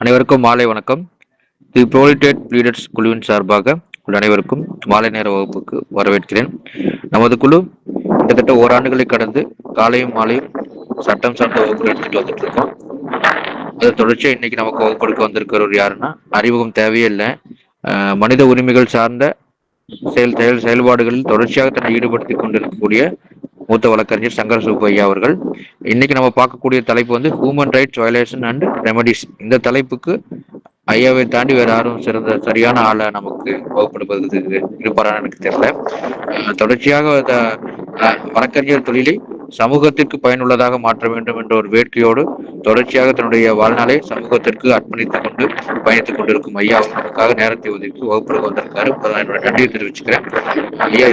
அனைவருக்கும் மாலை வணக்கம். தி ப்ரோலிட்டேட் லீடர்ஸ் குழுவின் சார்பாக உள்ள அனைவருக்கும் மாலை நேர வகுப்புக்கு வரவேற்கிறேன். நமது குழு கிட்டத்தட்ட ஓராண்டுகளை கடந்து காலையும் மாலையும் சட்டம் சார்ந்த வகுப்புகள் எடுத்துட்டு வந்துட்டு இருக்கோம். அது தொடர்ச்சியாக இன்னைக்கு நமக்கு வகுப்படுக்க வந்திருக்கிறவர் யாருன்னா, அறிமுகம் தேவையே இல்லை. மனித உரிமைகள் சார்ந்த செயல்பாடுகளில் தொடர்ச்சியாக தன்னை ஈடுபடுத்திக் கொண்டிருக்கக்கூடிய மூத்த வழக்கறிஞர் சங்கர் சுப்பு ஐயா அவர்கள். இன்னைக்கு நம்ம பார்க்கக்கூடிய தலைப்பு வந்து human rights violation and remedies. இந்த தலைப்புக்கு ஐயாவை தாண்டி வேற யாரும் சரியான ஆளை நமக்கு வகுப்படுத்துவதற்கு இருப்பாரான்னு எனக்கு தெரியல. தொடர்ச்சியாக வழக்கறிஞர் தொழிலை சமூகத்திற்கு பயனுள்ளதாக மாற்ற வேண்டும் என்ற ஒரு வேட்கையோடு தொடர்ச்சியாக தன்னுடைய வாழ்நாளை சமூகத்திற்கு அர்ப்பணித்துக் கொண்டு பயணித்துக் கொண்டிருக்கும் ஐயா நமக்காக நேரத்தை ஒதுக்கி வகுப்படுத்த வந்திருக்காரு. என்னோட நன்றியை தெரிவிச்சுக்கிறேன். ஐயா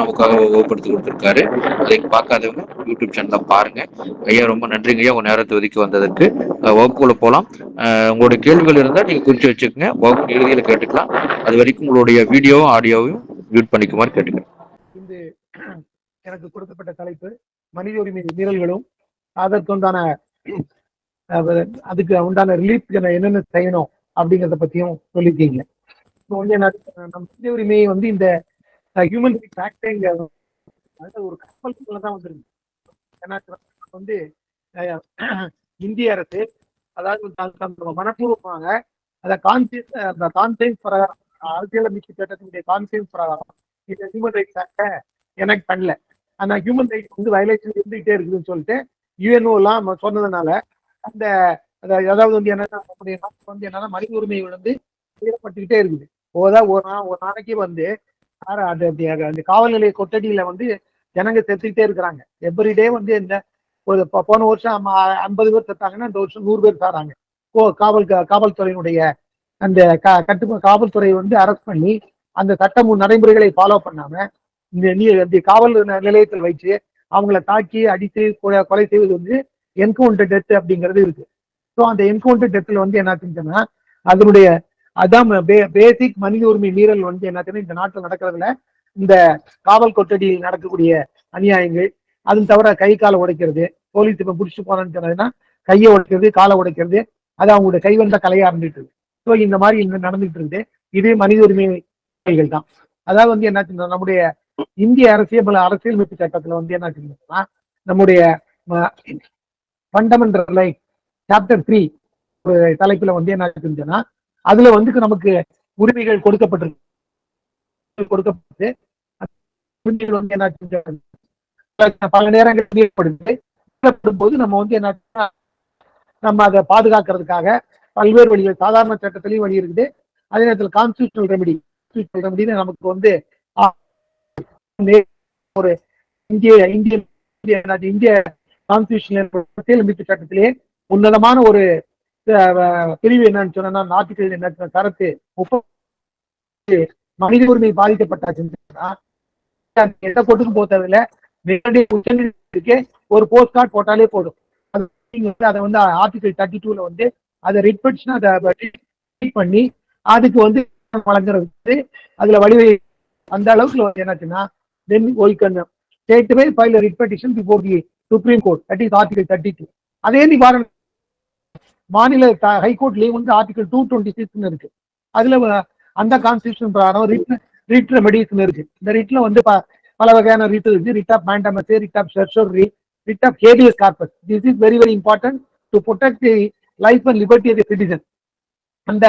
நமக்காக வகுப்படுத்தி கொடுத்திருக்காரு. அதை பார்க்காதவங்க யூடியூப் சேனல்ல பாருங்க. ஐயா ரொம்ப நன்றிங்க ஐயா, உங்க நேரத்தை ஒதுக்கி வந்ததற்கு. வகுப்புக்குள்ள போலாம். உங்களுடைய கேள்விகள் இருந்தால் நீங்க குறிச்சு வச்சுக்கோங்க, வகுப்பு இறுதியில் கேட்டுக்கலாம். அது வரைக்கும் உங்களுடைய வீடியோவும் ஆடியோவையும் மியூட் பண்ணிக்குமாறு கேட்டுக்கிறேன். இந்த எனக்கு கொடுக்கப்பட்ட தலைப்பு மனித உரிமை மீறல்களும் அதுக்கு உண்டான ரிலீஃப் என்னென்ன செய்யணும் அப்படிங்கிறத பத்தியும் சொல்லியிருக்கீங்க. இப்போ வந்து நம்ம மனித உரிமையை வந்து இந்த ஹியூமன் ரைட்ஸ் ஆக்ட்ங்கிற ஒரு கப்பலுக்குள்ள தான் வந்துருக்கு. ஏன்னா வந்து இந்திய அரசு அதாவது மனப்பூர்வமாக அதை கான்சியன்ஸ் பிரகாரம் அரசியலமைப்பு சட்டத்தினுடைய கான்சியன்ஸ் பிரகாரம் இந்த ஹியூமன் ரைட்ஸ் ஆக்ட எனக்கு பண்ணல. ஆனா ஹியூமன் ரைட்ஸ் வந்து வயலேஷன் இருந்துகிட்டே இருக்குதுன்னு சொல்லிட்டு யுஎன்ஓ எல்லாம் சொன்னதுனால அந்த அதாவது வந்து என்னன்னா நம்முடைய நாட்டு வந்து என்னன்னா மனித உரிமை வந்து மீறப்பட்டுக்கிட்டே இருக்குது. ஒரு நாளைக்கு வந்து அந்த காவல் நிலைய கொட்டடியில வந்து ஜனங்க செத்துக்கிட்டே இருக்கிறாங்க. எவ்ரிடே வந்து இந்த ஒரு போன வருஷம் 50 பேர் செத்தாங்கன்னா இந்த வருஷம் 100 பேர் சாராங்க. காவல்துறையினுடைய அந்த காவல்துறை வந்து அரெஸ்ட் பண்ணி அந்த சட்ட நடைமுறைகளை ஃபாலோ பண்ணாம இந்த காவல் நிலையத்தில் வச்சு அவங்கள தாக்கி அடித்து கொலை செய்வது வந்து என்கவுண்டர் டெத் அப்படிங்கிறது இருக்கு. ஸோ அந்த என்கவுண்டர் டெத்ல வந்து என்ன செஞ்சோம்னா அதனுடைய அதான் பேசிக் மனித உரிமை மீறல் வந்து என்ன இந்த நாட்டில் நடக்கிறதுல இந்த காவல் கொட்டடியில் நடக்கக்கூடிய அநியாயங்கள், அது தவிர கை காலை உடைக்கிறது, போலீஸ் இப்ப பிடிச்சிட்டு போனான்னு சொன்னதுன்னா கையை உடைக்கிறது, காலை உடைக்கிறது, அது அவங்களுடைய கைவந்த கலையா இருந்துட்டு இருக்கு. ஸோ இந்த மாதிரி நடந்துட்டு இருக்குது. இது மனித உரிமைகள் தான். அதாவது வந்து என்ன நம்முடைய இந்திய அரசியலமைப்பு சட்டத்துல வந்து என்ன செஞ்சோம்னா நம்முடைய ஃபண்டமெண்டல் ரைட் சாப்டர் 3 ஒரு தலைப்புல வந்து என்ன செஞ்சோம்னா அதுல வந்து நமக்கு உரிமைகள் கொடுக்கப்பட்டு வந்து என்ன செஞ்சோம் பல நேரங்கள் ஏற்படுத்தும் போது நம்ம வந்து என்ன நம்ம அதை பாதுகாக்கிறதுக்காக பல்வேறு வழிகள் சாதாரண சட்டத்திலையும் வழி இருக்குது. அதே நேரத்தில் கான்ஸ்டிடியூஷனல் ரெமெடி நமக்கு வந்து ஒரு இந்திய கான்ஸ்டிடியூஷனல் சட்டத்திலே உன்னதமான ஒரு பிரிவு என்னன்னு சொன்னா ஆர்டிகல் என்ன கருத்து 30 மனித உரிமை பாதிக்கப்பட்டாச்சுன்னா எந்த கோர்ட்டுக்கும் போக தேவையில்லை, நேரடி உச்சநீதிமன்றத்துக்கே ஒரு போஸ்ட் கார்டு போட்டாலே போதும். அதை வந்து ஆர்டிகல் 32ல வந்து அதை ரிட் பெட்டிஷன் அதை பண்ணி அதுக்கு வந்து வழங்குறது அதுல வழிவகை அந்த அளவுக்கு வந்து என்னாச்சுன்னா then we can straightaway file a writ petition before the Supreme Court. That is Article 32. அதே நிவாரண மாநில ஹைகோர்ட்லயும் வந்து ஆர்டிகல் 226 இருக்கு. அதுல அந்த கான்ஸ்டிடியூஷன் பிரகாரம் ரிட் ரெமெடிஸ் இருக்கு. இந்த ரிட்ல வந்து பல வகையான ரிட் இருக்கு. Writ of mandamus, writ of certiorari, writ of habeas corpus. This is very very important to protect the life and liberty of the citizen. அந்த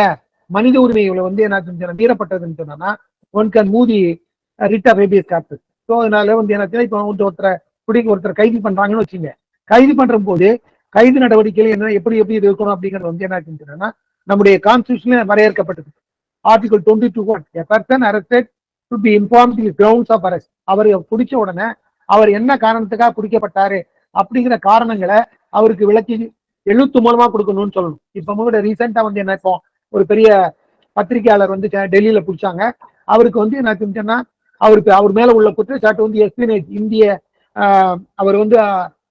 மனித உரிமைகளை வந்து என்ன மீறப்பட்டதுன்னு சொன்னா one can move the writ of habeas corpus. So அதனால வந்து என்ன இப்போ ஒருத்தர் கைது பண்றாங்கன்னு வச்சுங்க. கைது பண்ற போது கைது நடவடிக்கைகள் என்ன எப்படி இது இருக்கணும் அப்படிங்கிறது வந்து என்ன செஞ்சோம்னா நம்முடைய கான்ஸ்டிடியூஷன்ல வரையறுக்கப்பட்டது. Article 22 a person arrested should be informed the grounds of arrest. அவர் பிடிச்ச உடனே அவர் என்ன காரணத்துக்காக பிடிக்கப்பட்டாரு அப்படிங்கிற காரணங்களை அவருக்கு விளக்கி எழுத்து மூலமா கொடுக்கணும்னு சொல்லணும். இப்ப ரீசெண்டா வந்து என்ன இப்போ ஒரு பெரிய பத்திரிகையாளர் வந்து டெல்லியில பிடிச்சாங்க. அவருக்கு வந்து என்ன செஞ்சோன்னா அவர் மேல உள்ள குற்றச்சாட்டு வந்து எஸ்பினேஜ் இந்திய அவர் வந்து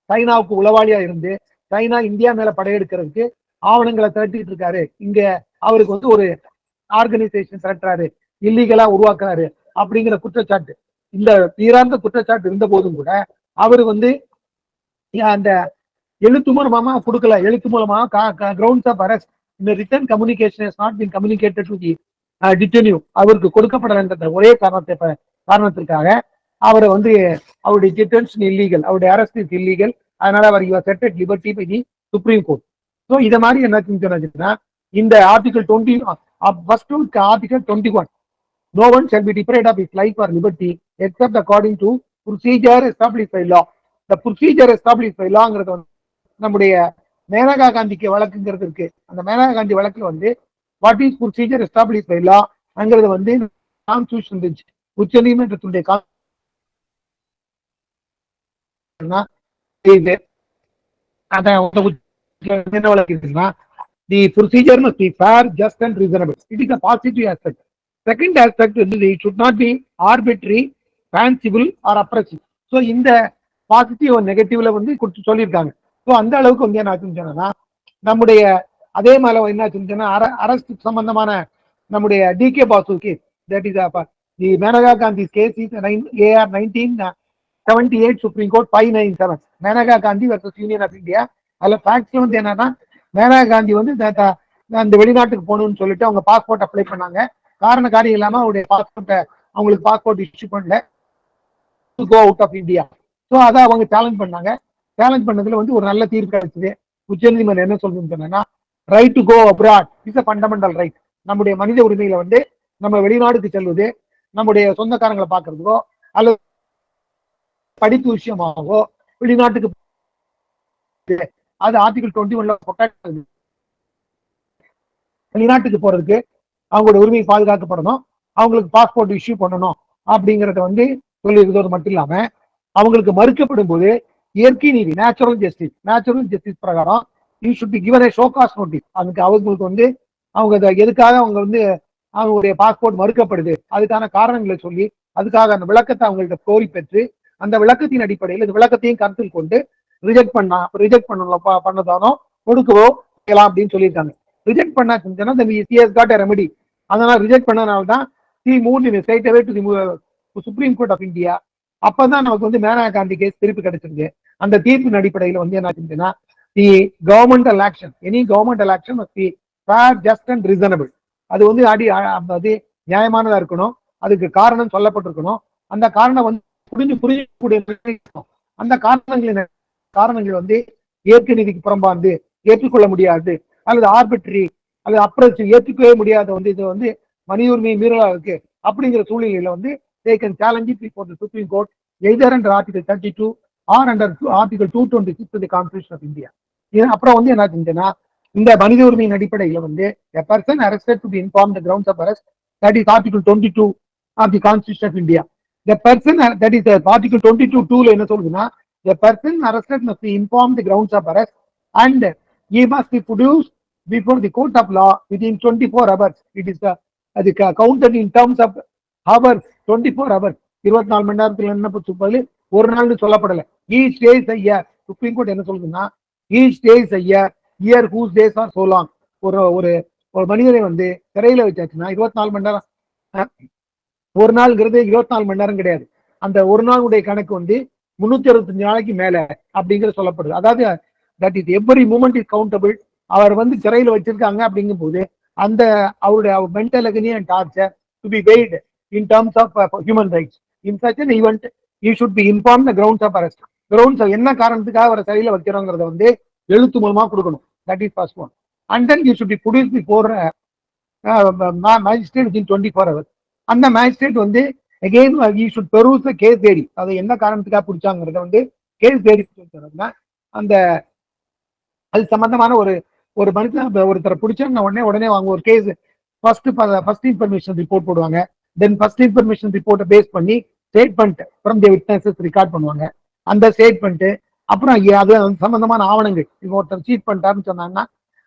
சைனாவுக்கு உளவாளியா இருந்து சைனா இந்தியா மேல படையெடுக்கிறதுக்கு ஆவணங்களை திரட்டிட்டு இருக்காரு. இங்க அவருக்கு வந்து ஒரு ஆர்கனைசேஷன் திரட்டுறாரு, இல்லீகலா உருவாக்குறாரு அப்படிங்கிற குற்றச்சாட்டு, இந்த தீரார்ந்த குற்றச்சாட்டு இருந்த போதும் கூட அவரு வந்து அந்த எழுத்து மூலமா கொடுக்கல. எழுத்து மூலமா கிரவுண்ட்ஸ் ஆஃப் அரெஸ்ட் இந்த written communication is not been communicated to the detenu, அவருக்கு கொடுக்கப்படலைன்ற ஒரே காரணத்திற்காக அவரை வந்து அவருடைய டிடென்ஷன் இல்லீகல், அவருடைய அரெஸ்ட் இஸ் இல்லீகல், அதனால அவர் set at liberty by the Supreme Court. So இதை மாதிரி என்ன சொன்னா இந்த article 20 first article 21, no one shall be deprived of his life or liberty except according to procedure established by law. The procedure established by lawங்கிறது வந்து நம்முடைய மேனகா காந்திக்கு வழக்குங்கிறது இருக்கு. அந்த மேனகா காந்தி வழக்குல வந்து what is procedure establish by law அங்கிறது வந்து கான்ஸ்டிடியூஷன் பெஞ்ச், உச்ச நீதிமன்றத்துடைய என்ன வழக்குன்னா the procedure must be fair, just and reasonable. It is a positive aspect. Second aspect is it should not be arbitrary, fanciful or oppressive. So இந்த positive நெகட்டிவ்ல வந்து சொல்லியிருக்காங்க. So அந்த அளவுக்கு வந்து என்ன ஆச்சுன்னா நம்முடைய அதே மாதிரி என்ன ஆச்சுன்னா அரசு சம்பந்தமான நம்முடைய D K Basu case, that is the Maneka Gandhi case is AR 1978 Supreme Court 597 Maneka Gandhi versus Union of India. அதுல ஃபேக்ட்ஸ் வந்து என்னன்னா மேனகா காந்தி வந்து அந்த வெளிநாட்டுக்கு போகணும்னு சொல்லிட்டு அவங்க பாஸ்போர்ட் அப்ளை பண்ணாங்க. காரியம் இல்லாம அவருடைய பாஸ்போர்ட்டை அவங்களுக்கு பாஸ்போர்ட் இஷ்யூ பண்ணல, go out of India. So அதை அவங்க சேலஞ்ச் பண்ணாங்க. சேலஞ்ச் பண்ணதுல வந்து ஒரு நல்ல தீர்ப்பு கிடைச்சது. உச்சநீதிமன்றம் என்ன சொல்லுன்னு சொன்னா right to go abroad is a fundamental right. நம்முடைய மனித உரிமையில வந்து நம்ம வெளிநாடுக்கு செல்வது, நம்முடைய சொந்தக்காரங்களை பார்க்கறதுக்கோ அல்லது படிப்பு விஷயமாகவோ வெளிநாட்டுக்கு அது ஆர்டிகல் 21 வெளிநாட்டுக்கு போறதுக்கு அவங்களோட உரிமை பாதுகாக்கப்படணும், அவங்களுக்கு பாஸ்போர்ட் இஷ்யூ பண்ணணும் அப்படிங்கறத வந்து சொல்லியிருக்கிறது மட்டும் இல்லாம அவங்களுக்கு மறுக்கப்படும் போது இயற்கை நீதி நேச்சுரல் ஜஸ்டிஸ் பிரகாரம் you should be given a show cause notice. அதுக்கு அவங்களுக்கு வந்து அவங்க எதுக்காக அவங்க வந்து அவங்களுடைய பாஸ்போர்ட் மறுக்கப்படுது அதுக்கான காரணங்களை சொல்லி அதுக்காக அந்த விளக்கத்தை அவங்கள்ட்ட கோரி பெற்று அந்த விளக்கத்தின் அடிப்படையில் இந்த விளக்கத்தையும் கருத்தில் கொண்டு ரிஜெக்ட் பண்ணதானோ கொடுக்கவோ செய்யலாம் அப்படின்னு சொல்லியிருக்காங்க. ரிஜெக்ட் பண்ணா செஞ்சா ரெமெடி. அதனால ரிஜெக்ட் பண்ணனால்தான் சுப்ரீம் கோர்ட் ஆஃப் இந்தியா. அப்பதான் நமக்கு வந்து மேனகா காந்தி கேஸ் திருப்பி கிடைச்சிருக்கு. அந்த தீர்ப்பின் அடிப்படையில் வந்து என்ன செஞ்சுன்னா the governmental action, any governmental action must be fair, just and reasonable. அது வந்து அது நியாயமானதா இருக்கணும், அதுக்கு காரணம் சொல்லப்பட்டிருக்கணும், அந்த காரணம் வந்து புரிஞ்சக்கூடிய அந்த காரணங்கள் வந்து இயற்கை நீதிக்கு புறம்பாந்து ஏற்றுக்கொள்ள முடியாது அல்லது ஆர்பிட்ரி அல்லது அப்ரோச் ஏற்றுக்கவே முடியாத வந்து இது வந்து மனித உரிமை மீறலா இருக்கு அப்படிங்கிற சூழ்நிலையில வந்து they can challenge it before the Supreme Court either under Article 32 or under Article 226 of the Constitution of India. அப்புறம் வந்து என்ன செஞ்சேன்னா இந்த மனித உரிமையின் அடிப்படையில வந்து a person arrested to be informed the grounds of arrest, that is Article 22 of the Constitution of India. The person that is Article 22(2) என்ன சொல்லுதுன்னா the person arrested must be informed the grounds of arrest and he must be produced before the court of law within 24 hours. It is counted in terms of hours, 24 hours. 24 மணி நேரத்துல என்ன சொல்லி ஒரு நாள்னு சொல்லப்படல. Each day is a year. Supreme court என்ன சொல்லுதுன்னா each day is a year whose days are so long. ஒரு மனிதனை வந்து சிறையில வச்சாச்சுன்னா 24 மணி நேரம், ஒரு நாள்ங்கிறது 24 மணி நேரம் கிடையாது. அந்த ஒரு நாளுடைய கணக்கு வந்து 365 நாளைக்கு மேல அப்படிங்கிற சொல்லப்படுது. அதாவது that is every moment is countable. அவர் வந்து சிறையில வச்சிருக்காங்க அப்படிங்கும் போது அந்த அவருடைய mental agony and torture to be weight in terms of human rights. In such an event, you should be informed the grounds of arrest. Grounds என்ன காரணத்துக்காக அவரை சிறையில வைக்கிறோங்கிறத வந்து எழுத்து மூலமா கொடுக்கணும். That is first one. And then you should be produced before magistrate within 24 hours. அந்த magistrate வந்து again you should peruse the case diary. அது என்ன காரணத்துக்காக பிடிச்சாங்கிறத வந்து கேஸ் diary அந்த அது சம்பந்தமான ஒரு மனுஷன் ஒருத்தரை பிடிச்சாங்க உடனே அவங்க ஒரு கேஸ் ஃபர்ஸ்ட் இன்ஃபர்மேஷன் ரிப்போர்ட் போடுவாங்க. தென் ஃபர்ஸ்ட் இன்ஃபர்மேஷன் ரிப்போர்ட்டை பேஸ் பண்ணி statement from the witnesses record பண்ணுவாங்க. அந்த ஸ்டேட்மெண்ட் அப்புறம் அது சம்பந்தமான ஆவணங்கள். இவங்க ஒருத்தர் சீட் பண்ணிட்டாருன்னு சொன்னாங்கன்னா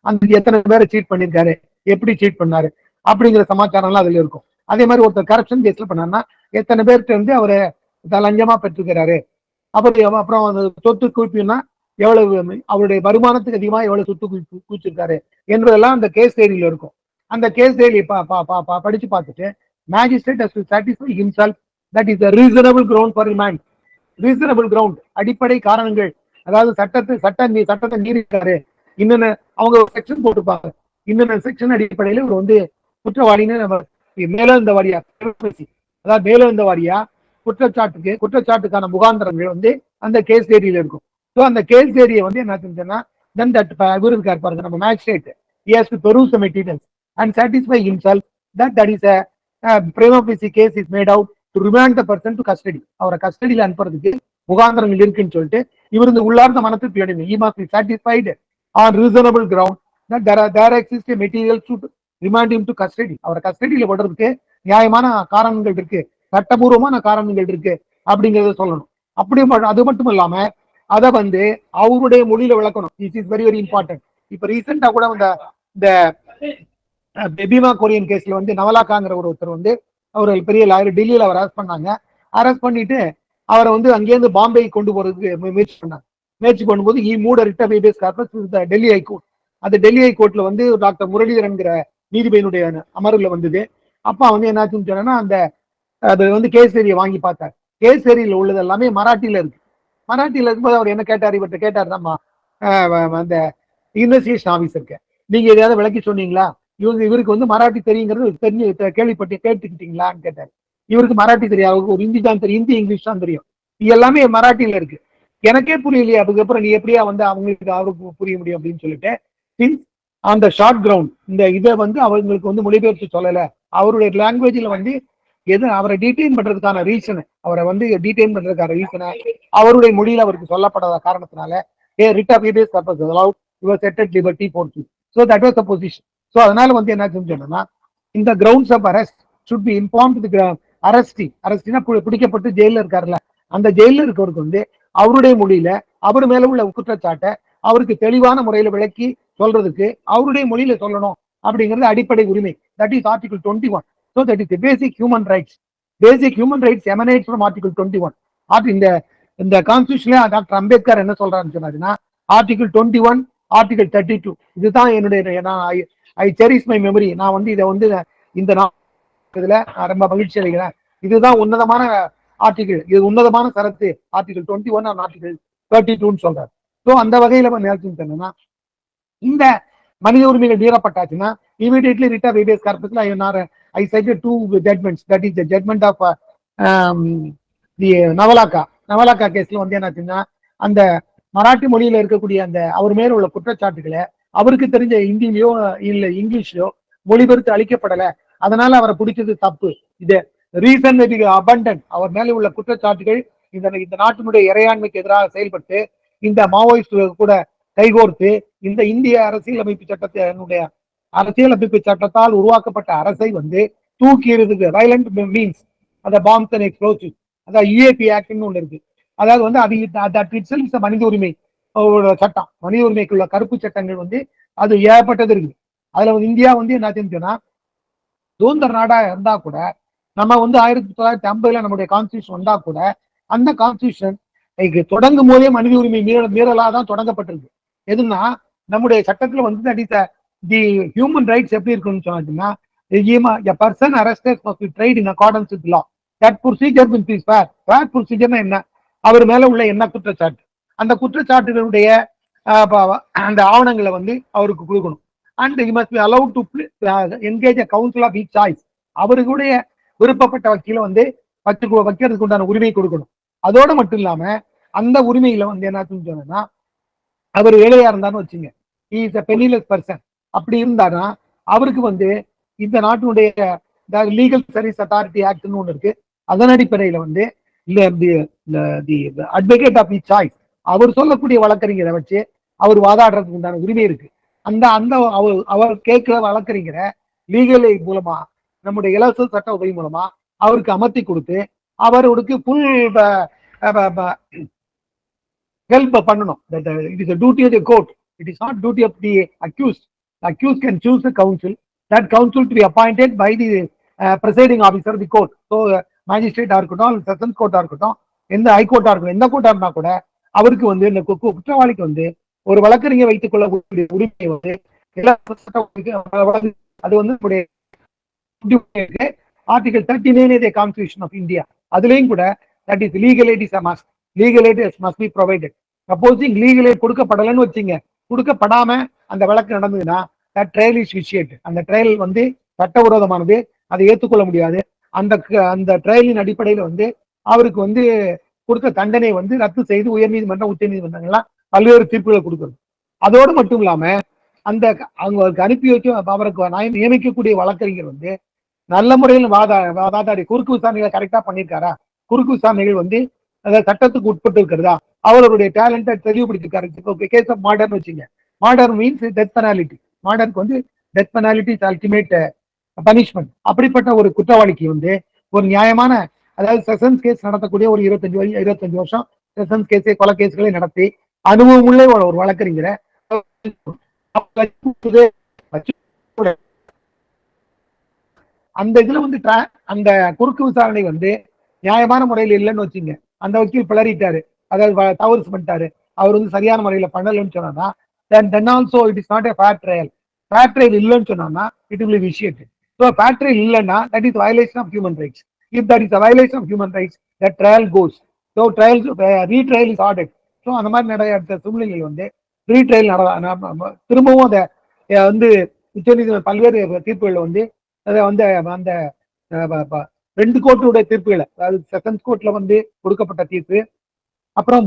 அந்த எத்தனை பேரை சீட் பண்ணிருக்காரு, எப்படி சீட் பண்ணாரு அப்படிங்கிற சமாச்சாரம்லாம் அதுல இருக்கும். அதே மாதிரி ஒருத்தர் கரப்ஷன் கேஸ்ல பண்ணாருன்னா எத்தனை பேர்கிட்ட இருந்து அவரை லஞ்சமா பெற்றுக்கிறாரு, அப்புறம் சொத்து குவிப்புன்னா எவ்வளவு அவருடைய வருமானத்துக்கு அதிகமா எவ்வளவு சொத்து குவிச்சிருக்காரு என்பதெல்லாம் அந்த கேஸ் தேரியில இருக்கும். அந்த கேஸ் தேரி படிச்சு பார்த்துட்டு magistrate has to satisfy himself that is a reasonable ground for remand. Reasonable ground, அடிப்படை காரணங்கள், அதாவது சட்டத்தை மீறிருக்காரு. இன்னொன்னு அவங்க செக்ஷன் போட்டுப்பாங்க, இந்த செக்ஷன் அடிப்படையில் இவர் வந்து குற்றவாளின்னு நம்ம மேலெழுந்த வாரியா, அதாவது மேலெழுந்த வாரியா குற்றச்சாட்டுக்கான முகாந்திரங்கள் வந்து அந்த கேஸ் தேரியில இருக்கும். ஸோ அந்த கேஸ் தேரியை வந்து என்ன செஞ்சேன்னா தென் தட் இவர் இருக்கார் பாருங்க நம்ம magistrate, he has to peruse the materials and satisfy himself that that is a prima facie case is made out to remand the person to custody. அவரை கஸ்டடியில் அனுப்புறதுக்கு முகாந்திரங்கள் இருக்குன்னு சொல்லிட்டு இவர் இந்த உள்ளார்ந்த மனத்திற்கு எழுதி he must be satisfied on reasonable ground that there exists a material to remand him to custody. அவரை கஸ்டடியில போடுறதுக்கு நியாயமான காரணங்கள் இருக்கு, சட்டபூர்வமான காரணங்கள் இருக்கு அப்படிங்கறத சொல்லணும். அப்படி அது மட்டும் இல்லாம அதை வந்து அவருடைய மொழியில விளக்கணும். It is very very important. இப்ப ரீசெண்டா கூட இந்த பீமா கொரியன் கேஸ்ல வந்து நவலாக்காங்கிற ஒருத்தர் வந்து அவர் பெரிய லாயர், டெல்லியில அவர் அரெஸ்ட் பண்ணாங்க. அரெஸ்ட் பண்ணிட்டு அவரை வந்து அங்கேருந்து பாம்பே கொண்டு போறதுக்கு முயற்சி பண்ணாங்க. முயற்சி பண்ணும்போது மூட writ of habeas corpus Delhi High Court. அந்த டெல்லி ஹைகோர்ட்ல வந்து டாக்டர் முரளிதரன்கிற நீதிபதியினுடைய அமர்வுல வந்தது. அப்பா வந்து என்னாச்சுன்னு சொன்னா அந்த அது வந்து கேசரியை வாங்கி பார்த்தார். கேசரியில உள்ளது எல்லாமே மராட்டியில இருக்கு. மராட்டியில இருக்கும்போது அவர் என்ன கேட்டார், இவர்கிட்ட கேட்டாருதாம்மா அந்த இன்வெஸ்டிகேஷன் ஆபீசருக்கு, நீங்க எதையாவது விளக்கி சொன்னீங்களா, இவருக்கு வந்து மராட்டி தெரியுங்கிறது தெரிஞ்சு கேள்விப்பட்டு கேட்டுக்கிட்டீங்களான்னு கேட்டாரு. இவருக்கு மராட்டி தெரியாது, அவருக்கு ஒரு ஹிந்தி தான் தெரியும், ஹிந்தி இங்கிலீஷ் தான் தெரியும், இது எல்லாமே மராட்டியில இருக்கு, எனக்கே புரியலையே, அதுக்கப்புறம் நீ எப்படியா வந்து அவருக்கு புரிய முடியும் அப்படின்னு சொல்லிட்டு அந்த ஷார்ட் கிரவுண்ட் இந்த இதை வந்து அவங்களுக்கு வந்து மொழிபெயர்த்து சொல்லல. அவருடைய லாங்குவேஜ்ல வந்து எது அவரை டீடைன் பண்றதுக்கான ரீசன், அவரை வந்து டீடைன் பண்றதுக்கான ரீசனை அவருடைய மொழியில அவருக்கு சொல்லப்படாத காரணத்தினால writ of habeas corpus allowed your set at liberty for you. So that was the position. So அதனால வந்து என்ன சொன்னா இந்த grounds of arrest should be informed to the அரஸ்டினா பிடிக்கப்பட்டு ஜெயில இருக்காருல்ல, அந்த ஜெயில இருக்கவருக்கு வந்து அவருடைய மொழியில அவர் மேல உள்ள குற்றச்சாட்டை அவருக்கு தெளிவான முறையில விளக்கி சொல்றதுக்கு அவருடைய மொழியில சொல்லணும் அப்படிங்கிறது அடிப்படை உரிமை. That is article 21. So that is the basic human rights. Basic human rights emanates from article 21. இந்த கான்ஸ்டிடியூஷன்ல டாக்டர் அம்பேத்கர் என்ன சொல்றாருன்னு சொன்னாருன்னா ஆர்டிகல் 21, ஆர்டிகல் 32 இதுதான் என்னுடைய ஐ செரிஷ் மை மெமரி. நான் வந்து இதை வந்து இந்த இதுல நான் ரொம்ப மகிழ்ச்சி அடைகிறேன். இதுதான் உன்னதமான ஆர்டிகிள், இது உன்னதமான கருத்து ஆர்டிகல் 21 அண்ட் ஆர்டிகல் 32 சொல்றாரு. ஸோ அந்த வகையில என்னன்னா இந்த மனித உரிமைகள் மீறப்பட்டாச்சுன்னா immediately writ of habeas corpus I cited two judgments. That is the judgment of the நவலாக்கா கேஸ்ல வந்து என்னாச்சுன்னா அந்த மராட்டி மொழியில இருக்கக்கூடிய அந்த அவர் மேல உள்ள குற்றச்சாட்டுகளை அவருக்கு தெரிஞ்ச ஹிந்திலயோ இல்ல இங்கிலீஷ்லயோ மொழிபெயர்த்து அளிக்கப்படல, அதனால அவரை பிடிச்சது தப்பு. இது ரீசன் அபண்டன்ட், அவர் மேல உள்ள குற்றச்சாட்டுகள் இந்த நாட்டினுடைய இறையாண்மைக்கு எதிராக செயல்பட்டு இந்த மாவோயிஸ்ட் கூட கைகோர்த்து இந்த இந்திய அரசியலமைப்பு சட்டத்தால் உருவாக்கப்பட்ட அரசை வந்து தூக்கி எறிதுக்கு வயலண்ட் மீன்ஸ் அந்த பாம்ஸ் அண்ட் எக்ஸ்ப்ளோசிவ், அதாவது யுஏபி ஆக்ட்னு ஒண்ணு இருக்கு. அதாவது வந்து அது மனித உரிமை சட்டம், மனித உரிமைக்குள்ள கருப்பு சட்டங்கள் வந்து அது ஏற்பட்டது இருக்கு. அதுல வந்து இந்தியா வந்து என்ன செஞ்சோம்னா சுதந்திர நாடா இருந்தா கூட நம்ம வந்து 1950 நம்முடைய கான்ஸ்டியூஷன் வந்தா கூட அந்த கான்ஸ்டியூஷன் தொடங்கும் போதே மனித உரிமை மீறலாதான் தொடங்கப்பட்டிருக்கு. எதுனா நம்முடைய சட்டத்துல வந்து தி ஹியூமன் ரைட்ஸ் எப்படி இருக்குன்னு சொன்னாச்சுன்னா a person arrested must be tried in accordance with law. That procedure will be fair. Fair procedure என்ன, அவர் மேல உள்ள என்ன குற்றச்சாட்டு, அந்த குற்றச்சாட்டுகளுடைய அந்த ஆவணங்களை வந்து அவருக்கு கொடுக்கணும். And he must be allowed to engage a counsel of his choice. அவருடைய விருப்பப்பட்ட வக்கீல வந்து வைக்கிறதுக்கு உண்டான உரிமை கொடுக்கணும். அதோட மட்டும் இல்லாம அந்த உரிமையில வந்து என்ன சொன்னா அவர் ஏழையா இருந்தான்னு வச்சுங்க, இஸ் a penniless person, அப்படி இருந்தாருன்னா அவருக்கு வந்து இந்த நாட்டினுடைய லீகல் சர்வீஸ் அத்தாரிட்டி ஆக்ட்னு ஒண்ணு இருக்கு. அதன் அடிப்படையில வந்து அட்வொகேட் ஆஃப் ஹிஸ் சாய்ஸ், அவர் சொல்லக்கூடிய வழக்கறிஞரை வச்சு அவர் வாதாடுறதுக்கு உண்டான உரிமை இருக்கு. அந்த அவர் கேட்கிற வழக்கறிஞரை லீகல் எய்ட் மூலமா நம்முடைய இலவச சட்ட உதவி மூலமா அவருக்கு அமர்த்தி கொடுத்து அவருக்கு ஃபுல் ஹெல்ப் பண்ணணும். It is a duty of the court. It is not duty of the accused. The accused can choose the counsel. That counsel to be appointed by the presiding officer of the court. So magistrate இருக்கட்டும், sessions கோர்ட்டா இருக்கட்டும், எந்த ஹைகோர்ட்டா இருக்கட்டும், எந்த கோர்ட்டா இருந்தா கூட அவருக்கு வந்து இந்த குற்றவாளிக்கு வந்து ஒரு வழக்கறிஞர் வைத்துக் கொள்ளக்கூடிய உரிமை வந்து அது வந்து ஆர்டிகல் 39 கான்ஸ்டிடியூஷன் ஆஃப் இந்தியா. அதுலயும் கூட that is legal aid is a must. Legal aid must be provided. Supposing legal aid கொடுக்கப்படலன்னு வச்சுங்க, கொடுக்கப்படாம அந்த வழக்கு நடந்ததுன்னா ட்ரையல் இஸ் விஷியேட். அந்த ட்ரையல் வந்து சட்டவிரோதமானது, அதை ஏற்றுக்கொள்ள முடியாது. அந்த அந்த ட்ரையலின் அடிப்படையில் வந்து அவருக்கு வந்து கொடுத்த தண்டனை வந்து ரத்து செய்து உயர்நீதிமன்றம், உச்ச நீதிமன்றங்கள்லாம் பல்வேறு தீர்ப்புகளை கொடுக்குறது. அதோடு மட்டும் இல்லாம அந்த அவங்களுக்கு அனுப்பி வைக்க அவருக்கு நியமிக்கக்கூடிய வழக்கறிஞர் வந்து நல்ல முறையில் வாதாடி குறுக்கு விசாரணைகளை கரெக்டா பண்ணியிருக்காரா, குறுக்கு விசாரணைகள் வந்து அதாவது சட்டத்துக்கு உட்பட்டு இருக்கிறதா, அவருடைய டேலண்ட்டை தெளிவுபடுத்திருக்காரு. இப்போ கேஸ் ஆஃப் மாடர்ன் வச்சுங்க. Murder means death penalty. மாடர்னுக்கு வந்து death penalty is ultimate punishment. அப்படிப்பட்ட ஒரு குற்றவாளிக்கு வந்து ஒரு நியாயமான, அதாவது செஷன்ஸ் கேஸ் நடத்தக்கூடிய ஒரு 25 வருஷம் செஷன்ஸ் கேஸை, கொலை கேஸ்களை நடத்தி அனுபவம் உள்ள ஒரு வழக்கறிஞரை அந்த இதுல வந்து அந்த குறுக்கு விசாரணை வந்து நியாயமான முறையில் இல்லைன்னு வச்சுங்க. அந்த வக்கீல் பிளறிட்டாரு, அதாவது தவறு பண்ணிட்டாரு, அவர் வந்து சரியான முறையில பண்ணலன்னு சொன்னா then also it is not a fair trial. fair trial இல்லைன்னு சொன்னா it will be vitiated. So fair trial இல்லைன்னா that is violation of human rights. If that is a violation of human rights, that trial goes. So trial retrial is ordered. So அந்த மாதிரி நிறைய சூழ்நிலைகள் வந்து retrial திரும்பவும் அதை வந்து உச்சநீதிமன்ற பல்வேறு தீர்ப்புகள் வந்து அதை வந்து அந்த 2 கோர்ட்டுடைய தீர்ப்புகளை, அதாவது செஷன்ஸ் கோர்ட்ல வந்து கொடுக்கப்பட்ட தீர்ப்பு, அப்புறம்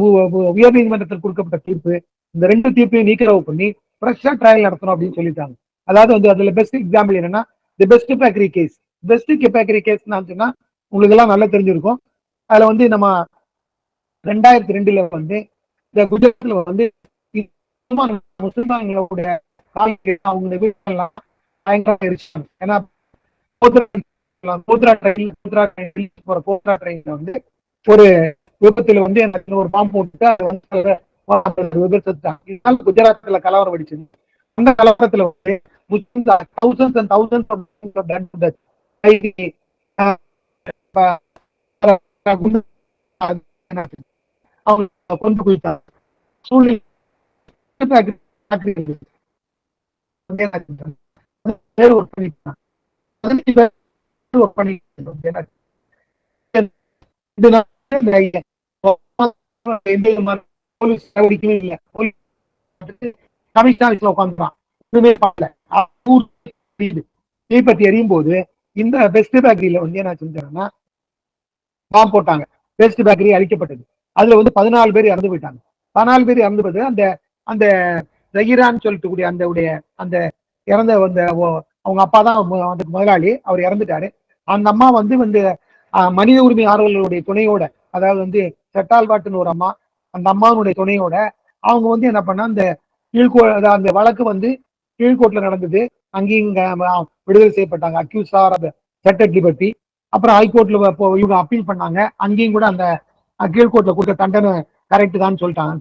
உயர் நீதிமன்றத்தில் கொடுக்கப்பட்ட தீர்ப்பு, இந்த 2 தீர்ப்பையும் நீக்கிறவு பண்ணி ஃப்ரெஷ்ஷா ட்ரையல் நடத்தணும் அப்படின்னு சொல்லிட்டாங்க. அதாவது வந்து அதுல பெஸ்ட் எக்ஸாம்பிள் என்னன்னா the Best Bakery case. Best Bakery case சொன்னா உங்களுக்கு எல்லாம் நல்லா தெரிஞ்சிருக்கும். அதுல வந்து நம்ம 2002 வந்து இந்த குஜராத்ல வந்து முஸ்லிம்களுடைய அவங்க வீட்டெல்லாம் பயங்கரமா எரிச்சாங்க. ஏன்னா கோத்ரா ட்ரெயின்ல வந்து ஒரு விபத்துல வந்து எனக்கு ஒரு பாம்பு போட்டு அது வந்து விபத்து குஜராத்ல கலவரம் வெடிச்சது. அந்த கலவரத்துல வந்து thousands and thousands of அவங்க கொண்டு போயிட்டாங்க. சூழ்நிலை தீப்பத்தி எரியும் போது இந்த பெஸ்ட் பேக்கரியில வந்து என்ன செஞ்சாங்கன்னா பாம்பு போட்டாங்க. பெஸ்ட் பேக்கரி அழிக்கப்பட்டது. அதுல வந்து 14 பேர் இறந்து போயிட்டாங்க. 14 பேர் இறந்து போது அந்த அந்த ஜஹீரான்னு சொல்லிட்டு கூடிய அந்த இறந்த அவங்க அப்பா தான் அதுக்கு முதலாளி, அவர் இறந்துட்டாரு. அந்த அம்மா வந்து மனித உரிமை ஆர்வலர்களுடைய துணையோட, அதாவது வந்து செட்டால்பாட்டுன்னு ஒரு அம்மா, அந்த அம்மாவுடைய துணையோட அவங்க வந்து என்ன பண்ணா அந்த அந்த வழக்கு வந்து கீழ்கோர்ட்ல நடந்தது. அங்கேயும் விடுதலை செய்யப்பட்டாங்க. Accuse R செட்டட் liberty. அப்புறம் ஹைகோர்ட்ல இவங்க அப்பீல் பண்ணாங்க. அங்கேயும் கூட அந்த கீழ்கோர்ட்ல கொடுத்த தண்டனை கரெக்ட் தான் சொல்லிட்டாங்க.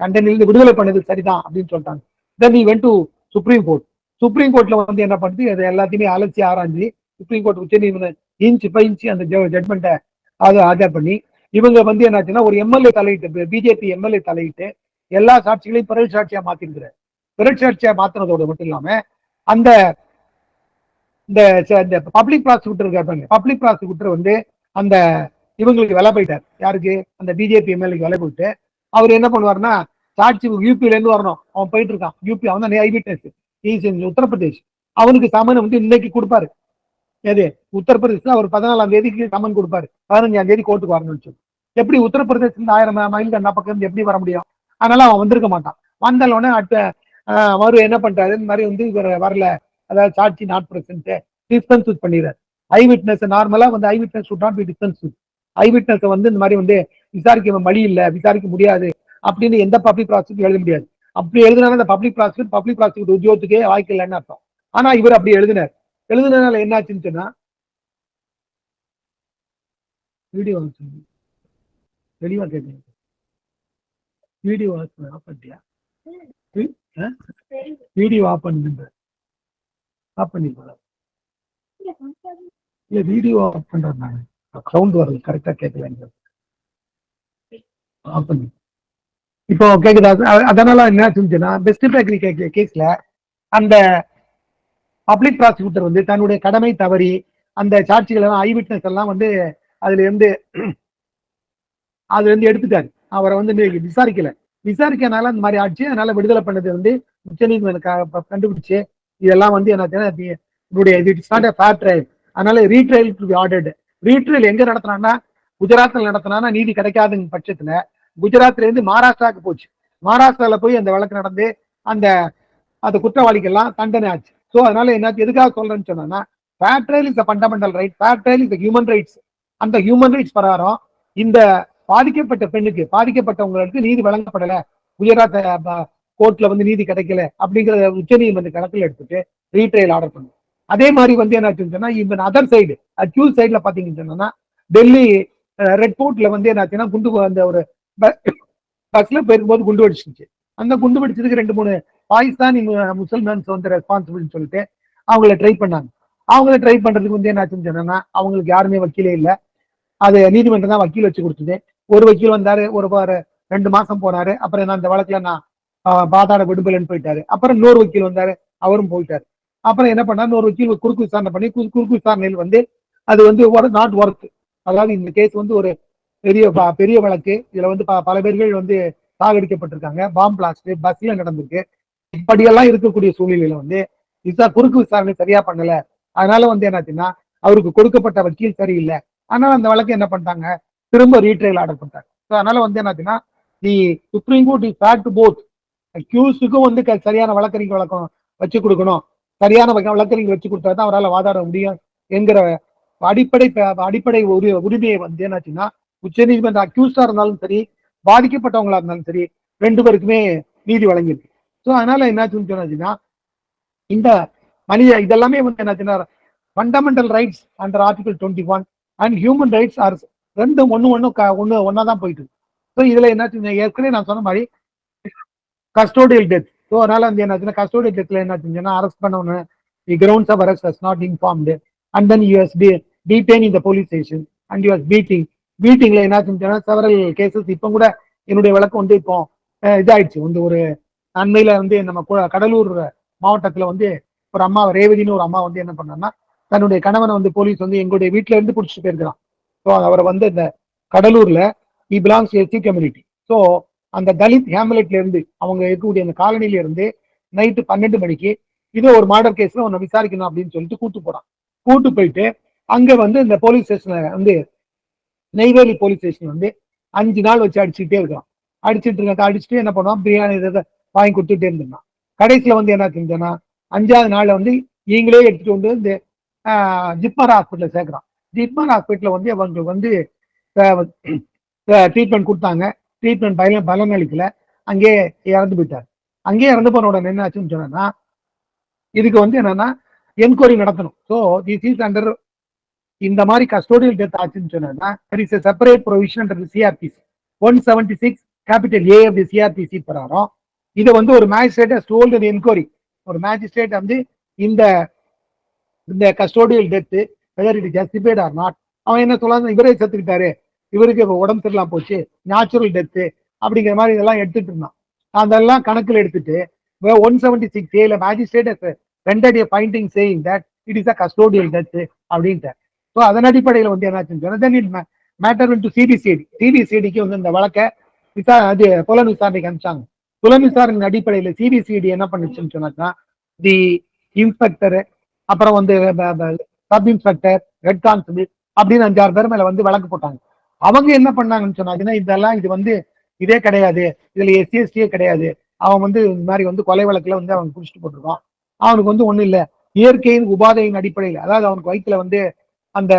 தண்டனையிலிருந்து விடுதலை பண்ணது சரிதான் அப்படின்னு சொல்லிட்டாங்க. தென் he went to supreme court. Supreme கோர்ட்ல வந்து என்ன பண்ணுது, அதை எல்லாத்தையுமே அலசி ஆராய்ஞ்சு சுப்ரீம் கோர்ட் உச்ச நீதிமன்றம் இன்ச்சு பை இன்ச்சு அந்த ஜட்மெண்ட்டை அதை ஆர்டர் பண்ணி இவங்க வந்து என்னாச்சுன்னா ஒரு எம்எல்ஏ தலையிட்டு, பிஜேபி எம்எல்ஏ தலையிட்டு எல்லா சாட்சிகளையும் பிறல் சாட்சியா மாத்திருக்கிறார். பிறல் சாட்சியா மாத்தினதோடு மட்டும் இல்லாம அந்த இந்த பப்ளிக் ப்ராசிக்யூட்டர் இருக்காங்க, பப்ளிக் ப்ராசிக்யூட்டர் வந்து அந்த இவங்களுக்கு விலை போயிட்டார். யாருக்கு? அந்த பிஜேபி எம்எல்ஏக்கு விலை போயிட்டு அவர் என்ன பண்ணுவாருன்னா, சாட்சி யூபியில இருந்து வரணும், அவன் போயிட்டு இருக்கான் யூபி, அவன் தான் ஐவிட்னஸ் உத்தரப்பிரதேஷ், அவனுக்கு சமன் வந்து இன்னைக்கு கொடுப்பாரு. எது? உத்தரப்பிரதேசத்துல அவர் 14ஆம் தேதிக்கு சமன் கொடுப்பாரு, 15ஆம் தேதி கோர்ட்டுக்கு வரணும்னு சொல்லி. எப்படி உத்தரப்பிரதேச 1000 மைல் அந்த பக்கம் இருந்து எப்படி வர முடியும்? அதனால அவன் வந்திருக்க மாட்டான். வந்தோடனே அவரு என்ன பண்றாரு, இந்த மாதிரி வந்து இவர் வரல, அதாவது சாட்சி நாட் பிரசன்ட், டிஸ்பென்ஸ் பண்ணிடுறாரு. ஐவிட்னஸ் நார்மலா வந்து eyewitness should not be dispensed. Eyewitness வந்து இந்த மாதிரி வந்து விசாரிக்க வழி இல்லை, விசாரிக்க முடியாது அப்படின்னு எந்த பப்ளிக் ப்ராசிக்யூட் எழுத முடியாது. அப்படி எழுதினாலும் அந்த பப்ளிக் ப்ராசிக்யூட் உத்தியோகத்துக்கே வாய்க்கு இல்லைன்னு அர்த்தம். ஆனா இவர் அப்படி எழுதினால என்னாச்சுன்னு சொன்னா, வீடியோ தெளிவா கேட்க, வீடியோ ஆஃப் பண்ணிட்டியா? வீடியோ ஆஃப் பண்ணுங்க, ஆஃப் பண்ணிக்கலாம். இல்ல வீடியோ ஆஃப் பண்றேன், சவுண்ட் வருது கரெக்டா கேட்கல. ஆஃப் பண்ணி இப்போ கேக்குதா? அதனால என்ன செஞ்சுன்னா, பெஸ்ட் பேக்கரி கேஸ்ல அந்த பப்ளிக் ப்ராசிக்யூட்டர் வந்து தன்னுடைய கடமை தவறி அந்த சாட்சிகள் எல்லாம் ஐவிட்னஸ் எல்லாம் வந்து அதுல இருந்து எடுத்துட்டாரு. அவரை வந்து விசாரிக்கனால அந்த மாதிரி ஆட்சி, அதனால விடுதலை பண்ணது வந்து உச்சநீதிமன்றம் கண்டுபிடிச்சு இதெல்லாம் வந்து என்ன ஃபேர் ட்ரையல், அதனால retrial to be ordered. Retrial எங்க நடத்தினா குஜராத்ல நடத்தினா நீதி கிடைக்காதுங்க பட்சத்துல குஜராத்ல இருந்து மகாராஷ்டிராவுக்கு போச்சு. மகாராஷ்டிரால போய் அந்த வழக்கு நடந்து அந்த குற்றவாளிகள்லாம் தண்டனை ஆச்சு. ஸோ அதனால என்ன எதுக்காக சொல்றேன்னு சொன்னா, fair trial is fundamental right, fair trial is human rights. அந்த ஹியூமன் ரைட்ஸ் பிரகாரம் இந்த பாதிக்கப்பட்ட பெண்ணுக்கு, பாதிக்கப்பட்டவங்களுக்கு நீதி வழங்கப்படல, குஜராத் கோர்ட்ல வந்து நீதி கிடைக்கல அப்படிங்கிற உச்ச நீதிமன்ற கணக்கில் எடுத்துட்டு ரீட்ரையல் ஆர்டர் பண்ணும். அதே மாதிரி வந்து என்ன இந்த அதர் சைடு அக்யூஸ் சைட்ல பாத்தீங்கன்னா டெல்லி ரெட் போர்ட்ல வந்து என்னாச்சுன்னா குண்டு அந்த ஒரு பஸ்ல போயிருக்கும்போது குண்டு வெடிச்சிருச்சு. அந்த குண்டு வெடிச்சதுக்கு 2-3 பாகிஸ்தானி முசல்மான்ஸ் வந்து ரெஸ்பான்சிபிள்னு சொல்லிட்டு அவங்கள ட்ரை பண்ணாங்க. அவங்கள ட்ரை பண்றதுக்கு வந்து என்னாச்சுன்னு சொன்னா அவங்களுக்கு யாருமே வக்கீலே இல்லை. அது நீதிமன்றம் தான் வக்கீல் வச்சு கொடுத்தது. ஒரு வக்கீல் வந்தாரு, ஒரு 2 மாசம் போனாரு. அப்புறம் அந்த வழக்குல நான் பாதாட விடுதலைன்னு போயிட்டாரு. அப்புறம் இன்னொரு வக்கீல் வந்தாரு, அவரும் போயிட்டாரு. அப்புறம் என்ன பண்ணாரு, இன்னொரு வக்கீல் குறுக்கு விசாரணை பண்ணி குறுக்கு விசாரணையில் வந்து அது வந்து நாட் ஒர்க். அதாவது இந்த கேஸ் வந்து ஒரு பெரிய வழக்கு. இதுல வந்து பல பேர்கள் வந்து சாகடிக்கப்பட்டிருக்காங்க, பாம்பு பிளாஸ்ட் பஸ்ல நடந்திருக்கு. இப்படியெல்லாம் இருக்கக்கூடிய சூழ்நிலையில வந்து குறுக்கு விசாரணை சரியா பண்ணல. அதனால வந்து என்னாச்சுன்னா அவருக்கு கொடுக்கப்பட்ட வக்கீல் சரியில்லை. அதனால அந்த வழக்கு என்ன பண்ணிட்டாங்க, திரும்ப ரீட்ரையல் ஆர்டர் பண்ணிட்டாங்க. அதனால வந்து என்னாச்சுன்னா the Supreme Court is fair to both. அக்யூஸுக்கும் வந்து சரியான வழக்கறிஞர் வழக்கம் வச்சு கொடுக்கணும், சரியான வழக்கறிஞர் வச்சு கொடுத்தா தான் அவரால் வாதாட முடியும் என்கிற அடிப்படை உரிமையை வந்து என்னாச்சுன்னா உச்ச நீதிமன்ற அக்யூஸா இருந்தாலும் சரி, பாதிக்கப்பட்டவங்களா இருந்தாலும் சரி, 2 பேருக்குமே நீதி வழங்கியிருக்கு. ஸோ அதனால என்னாச்சுன்னு சொன்னாச்சுன்னா இந்த இதெல்லாமே வந்து என்னாச்சுன்னா fundamental rights under article 21 and human rights are ரெண்டும் ஒன்னா தான் போயிட்டு. ஸோ இதுல என்னாச்சு, ஏற்கனவே நான் சொன்ன மாதிரி கஸ்டோடியல் டெத். ஸோ அதனால வந்து என்னாச்சுன்னா கஸ்டோடியல் டெத்ல என்னாச்சுன்னா அரெஸ்ட் பண்ணவனு the grounds of arrest was not informed and then you has detain in the police station and you has பீட்டிங்ல என்னாச்சுன்னா செவரல் கேசஸ். இப்போ கூட என்னுடைய வழக்கு வந்து இப்போ இதாயிடுச்சு. வந்து ஒரு அண்மையில வந்து நம்ம கடலூர் மாவட்டத்துல வந்து ஒரு அம்மா ரேவதினு ஒரு அம்மா வந்து என்ன பண்ணாங்கன்னா தன்னுடைய கணவனை வந்து போலீஸ் வந்து எங்களுடைய வீட்டுல இருந்து பிடிச்சிட்டு போயிருக்கிறான். ஸோ அவரை வந்து இந்த கடலூர்ல he belongs to SC community. So அந்த தலித் ஹேம்லெட்ல இருந்து அவங்க இருக்கக்கூடிய அந்த காலனில இருந்து நைட்டு 12 மணிக்கு இதோ ஒரு மர்டர் கேஸ்ல உன்னை விசாரிக்கணும் அப்படின்னு சொல்லிட்டு கூட்டு போயிட்டு அங்க வந்து இந்த போலீஸ் ஸ்டேஷன்ல வந்து நெய்வேலி போலீஸ் ஸ்டேஷன் வந்து 5 நாள் வச்சு அடிச்சுட்டே இருக்கான். அடிச்சுட்டு என்ன பண்ணுவான், பிரியாணி இதை வாங்கி கொடுத்துட்டே இருந்தான். கடைசியில வந்து என்ன செஞ்சேன்னா 5ஆவது நாள்ல வந்து நீங்களே எடுத்துட்டு வந்து இந்த ஜிப்மர் ஹாஸ்பிட்டல சேர்க்கிறான். ஜிப்மர் ஹாஸ்பிட்டல வந்து அவங்களுக்கு வந்து ட்ரீட்மெண்ட் கொடுத்தாங்க. ட்ரீட்மெண்ட் பலன் அளிக்கல, அங்கேயே இறந்து போயிட்டார். அங்கேயே இறந்து போன உடனே என்ன ஆச்சுன்னு சொன்னா இதுக்கு வந்து என்னன்னா என்கொயரி நடத்தணும். ஸோ திஸ் இஸ் அண்டர் இந்த மாதிரி கஸ்டோடியல் டெத் ஆச்சுன்னு சொன்னா separate provision under CrPC 176 capital A of the CrPC பிரகாரம் இதை வந்து ஒரு மேஜிஸ்ட்ரேட் ஹோல்ட் தி என்கொயரி. ஒரு மேஜிஸ்ட்ரேட் வந்து இந்த custodial death whether it is justified or not, அவன் என்ன சொல்லலாம், இவரே செத்துக்கிட்டாரு, இவருக்கு உடம்பு சரியில்லாம போச்சு, நேச்சுரல் டெத்து அப்படிங்கிற மாதிரி இதெல்லாம் எடுத்துட்டு இருந்தான். அதெல்லாம் கணக்கில் எடுத்துட்டு 176 ஏல magistrate rendered a finding saying that it is a custodial death அப்படின்ட்டு. ஸோ அதன் அடிப்படையில் வந்து என்ன மேட்டர் டு சிபிசிஐடிக்கு வந்து இந்த வழக்கை அது புலன் விசாரணைக்கு அனுப்பிச்சாங்க. புலன் விசாரணை அடிப்படையில் சிபிசிஐடி என்ன பண்ணுச்சுன்னு சொன்னாக்கா தி இன்ஸ்பெக்டர், அப்புறம் வந்து சப் இன்ஸ்பெக்டர், ஹெட் கான்ஸ்டபிள் அப்படின்னு 5-6 பேர் மேல வந்து வழக்கு போட்டாங்க. அவங்க என்ன பண்ணாங்கன்னு சொன்னாங்கன்னா இதெல்லாம் இது வந்து இதே கிடையாது, இதுல எஸ்சிஎஸ்டியே கிடையாது, அவன் வந்து இந்த மாதிரி வந்து கொலை வழக்குல வந்து அவன் குடிச்சிட்டு போட்டிருக்கான், அவனுக்கு வந்து ஒண்ணும் இல்லை, இயற்கையின் உபாதையின் அடிப்படையில், அதாவது அவனுக்கு வயிற்றுல வந்து அந்த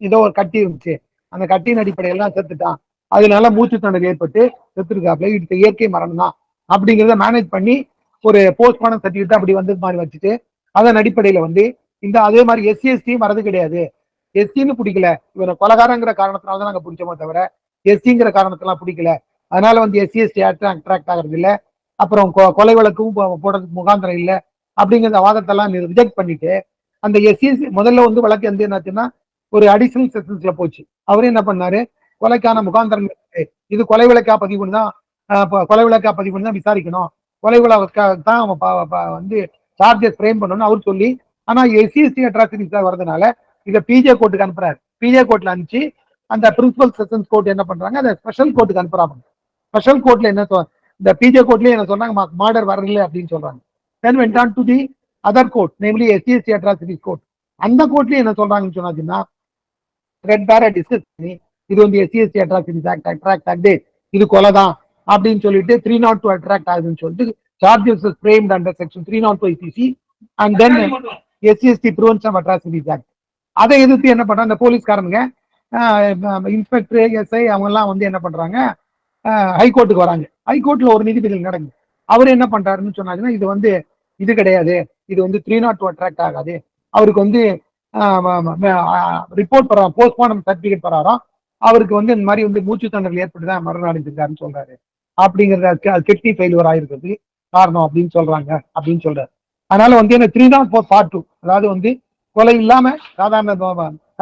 ஏதோ ஒரு கட்டி இருந்துச்சு, அந்த கட்டியின் அடிப்படையில தான் செத்துட்டான், அதனால மூச்சு திணறல் ஏற்பட்டு செத்துருக்காப்ல, இது இயற்கை மரணம் தான் அப்படிங்கிறத மேனேஜ் பண்ணி ஒரு போஸ்ட்மார்டம் சர்டிஃபிகேட் அப்படி வந்து மாதிரி வச்சுட்டு அதன் அடிப்படையில வந்து இந்த அதே மாதிரி எஸ்சிஎஸ்டியும் வரது கிடையாது. எஸ்சின்னு பிடிக்கல, இவரை கொலகாரங்கிற காரணத்தினால்தான் நாங்க பிடிச்சோமோ தவிர எஸ்சிங்கிற காரணத்தெல்லாம் பிடிக்கல, அதனால வந்து எஸ்சிஎஸ்டி அட்ராக்ட் ஆகிறது இல்லை, அப்புறம் கொலை வழக்கும் போடுறதுக்கு முகாந்திரம் இல்லை அப்படிங்கிற வாதத்தெல்லாம் ரிஜெக்ட் பண்ணிட்டு அந்த எஸ்சிஎஸ்சி முதல்ல வந்து வழக்கு வந்து என்னாச்சுன்னா ஒரு அடிஷனல் செஷன்ஸ்ல போச்சு. அவரு என்ன பண்ணாரு, கொலைக்கான முகாந்திரம் இது கொலை வழக்கா பதிவு பண்ணி தான் விசாரிக்கணும், கொலை வழக்காக தான் அவன் வந்து சார்ஜஸ் ஃப்ரேம் பண்ணணும்னு அவர் சொல்லி, ஆனா எஸ்சிஎஸ்டி அட்ராசிட்டிஸ் வரதுனால இதை பிஜே கோர்ட்டுக்கு அனுப்புறாரு. பிஜே கோர்ட்ல அனுப்பிச்சு அந்த பிரின்சிபல் செஷன்ஸ் கோர்ட் என்ன பண்றாங்க, அதை ஸ்பெஷல் கோர்ட்டுக்கு அனுப்புறாங்க. ஸ்பெஷல் கோர்ட்ல என்ன இந்த பிஜே கோர்ட்லயே என்ன சொன்னாங்க, மர்டர் வரல அப்படின்னு சொல்றாங்க. then went on to the other court, namely SCST atrocities court. அந்த கோர்ட்லயும் என்ன சொல்றாங்கன்னு சொன்னாச்சுன்னா ரெட் பேரை டிஸ்கஸ் பண்ணி இது வந்து SCST atrocities act அட்ராக்ட் ஆகுது, இது கொலைதான் அப்படின்னு சொல்லிட்டு 302 அட்ராக்ட் ஆகுதுன்னு சொல்லிட்டு charges framed under section 302 IPC and then SCST Prevention of Atrocities Act. அதை எதிர்த்து என்ன பண்றாங்க அந்த போலீஸ்காரங்க, இன்ஸ்பெக்டர், எஸ்ஐ அவங்க எல்லாம் வந்து என்ன பண்றாங்க, ஹைகோர்ட்டுக்கு வராங்க. ஹைகோர்ட்ல ஒரு நீதிபதி நடக்குது. அவர் என்ன பண்றாருன்னு சொன்னாங்கன்னா இது வந்து இது கிடையாது, இது வந்து 302 அட்ராக்ட் ஆகாது, அவருக்கு வந்து ரிப்போர்ட் பண்றாராம், போஸ்ட்மார்டம் சர்டிபிகேட் பண்றாராம், அவருக்கு வந்து இந்த மாதிரி வந்து மூச்சு திணறல் ஏற்பட்டுதான் மரணம் அடைஞ்சிருக்காருன்னு சொல்றாரு. அப்படிங்கறத கிட்னி ஃபெயிலியர் ஆயிருக்கிறது காரணம் அப்படின்னு சொல்றாங்க அப்படின்னு சொல்றாரு. அதனால வந்து என்ன 304 part 2, அதாவது வந்து கொலை இல்லாம சாதாரண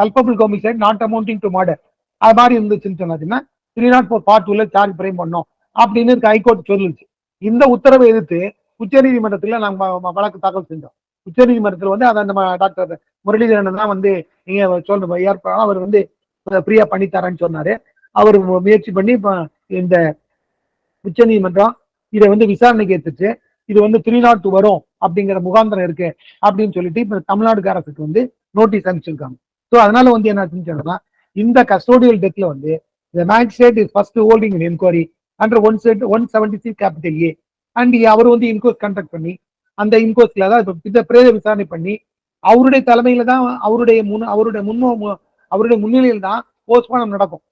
culpable homicide not amounting to murder அது மாதிரி இருந்துச்சுன்னு சொன்னாச்சுன்னா 304 part 2ல சார்ஜ் ஃப்ரேம் பண்ணோம் அப்படின்னு ஹைகோர்ட் சொல்லுச்சு. இந்த உத்தரவை எதிர்த்து உச்ச நீதிமன்றத்துல நாங்க வழக்கு தாக்கல் செஞ்சோம். உச்ச நீதிமன்றத்தில் வந்து அதை நம்ம டாக்டர் முரளிதரன் தான் வந்து நீங்க சொல்ற ஏற்பாடு அவர் வந்து ஃப்ரீயா பண்ணித்தரேன்னு சொன்னாரு. அவர் முயற்சி பண்ணி இந்த உச்ச நீதிமன்றம் இதை வந்து விசாரணைக்கு எடுத்துச்சு. இது வந்து 302 வரும் அப்படிங்கிற முகாந்திரம் இருக்கு அப்படின்னு சொல்லிட்டு இப்ப தமிழ்நாடு அரசுக்கு வந்து நோட்டீஸ் அனுப்பிச்சிருக்காங்க. ஸோ அதனால வந்து என்ன சொன்னா இந்த கஸ்டோடியல் டெத்ல வந்து magistrate is first holding in enquiry under 176 capital A and அவர் வந்து இன்கொஸ்ட் கண்டக்ட் பண்ணி அந்த இன்கொஸ்ட்ல தான் இந்த பிரேத விசாரணை பண்ணி அவருடைய தலைமையில தான் அவருடைய முன்னிலையில் தான் போஸ்ட்மார்டம் நடக்கும்.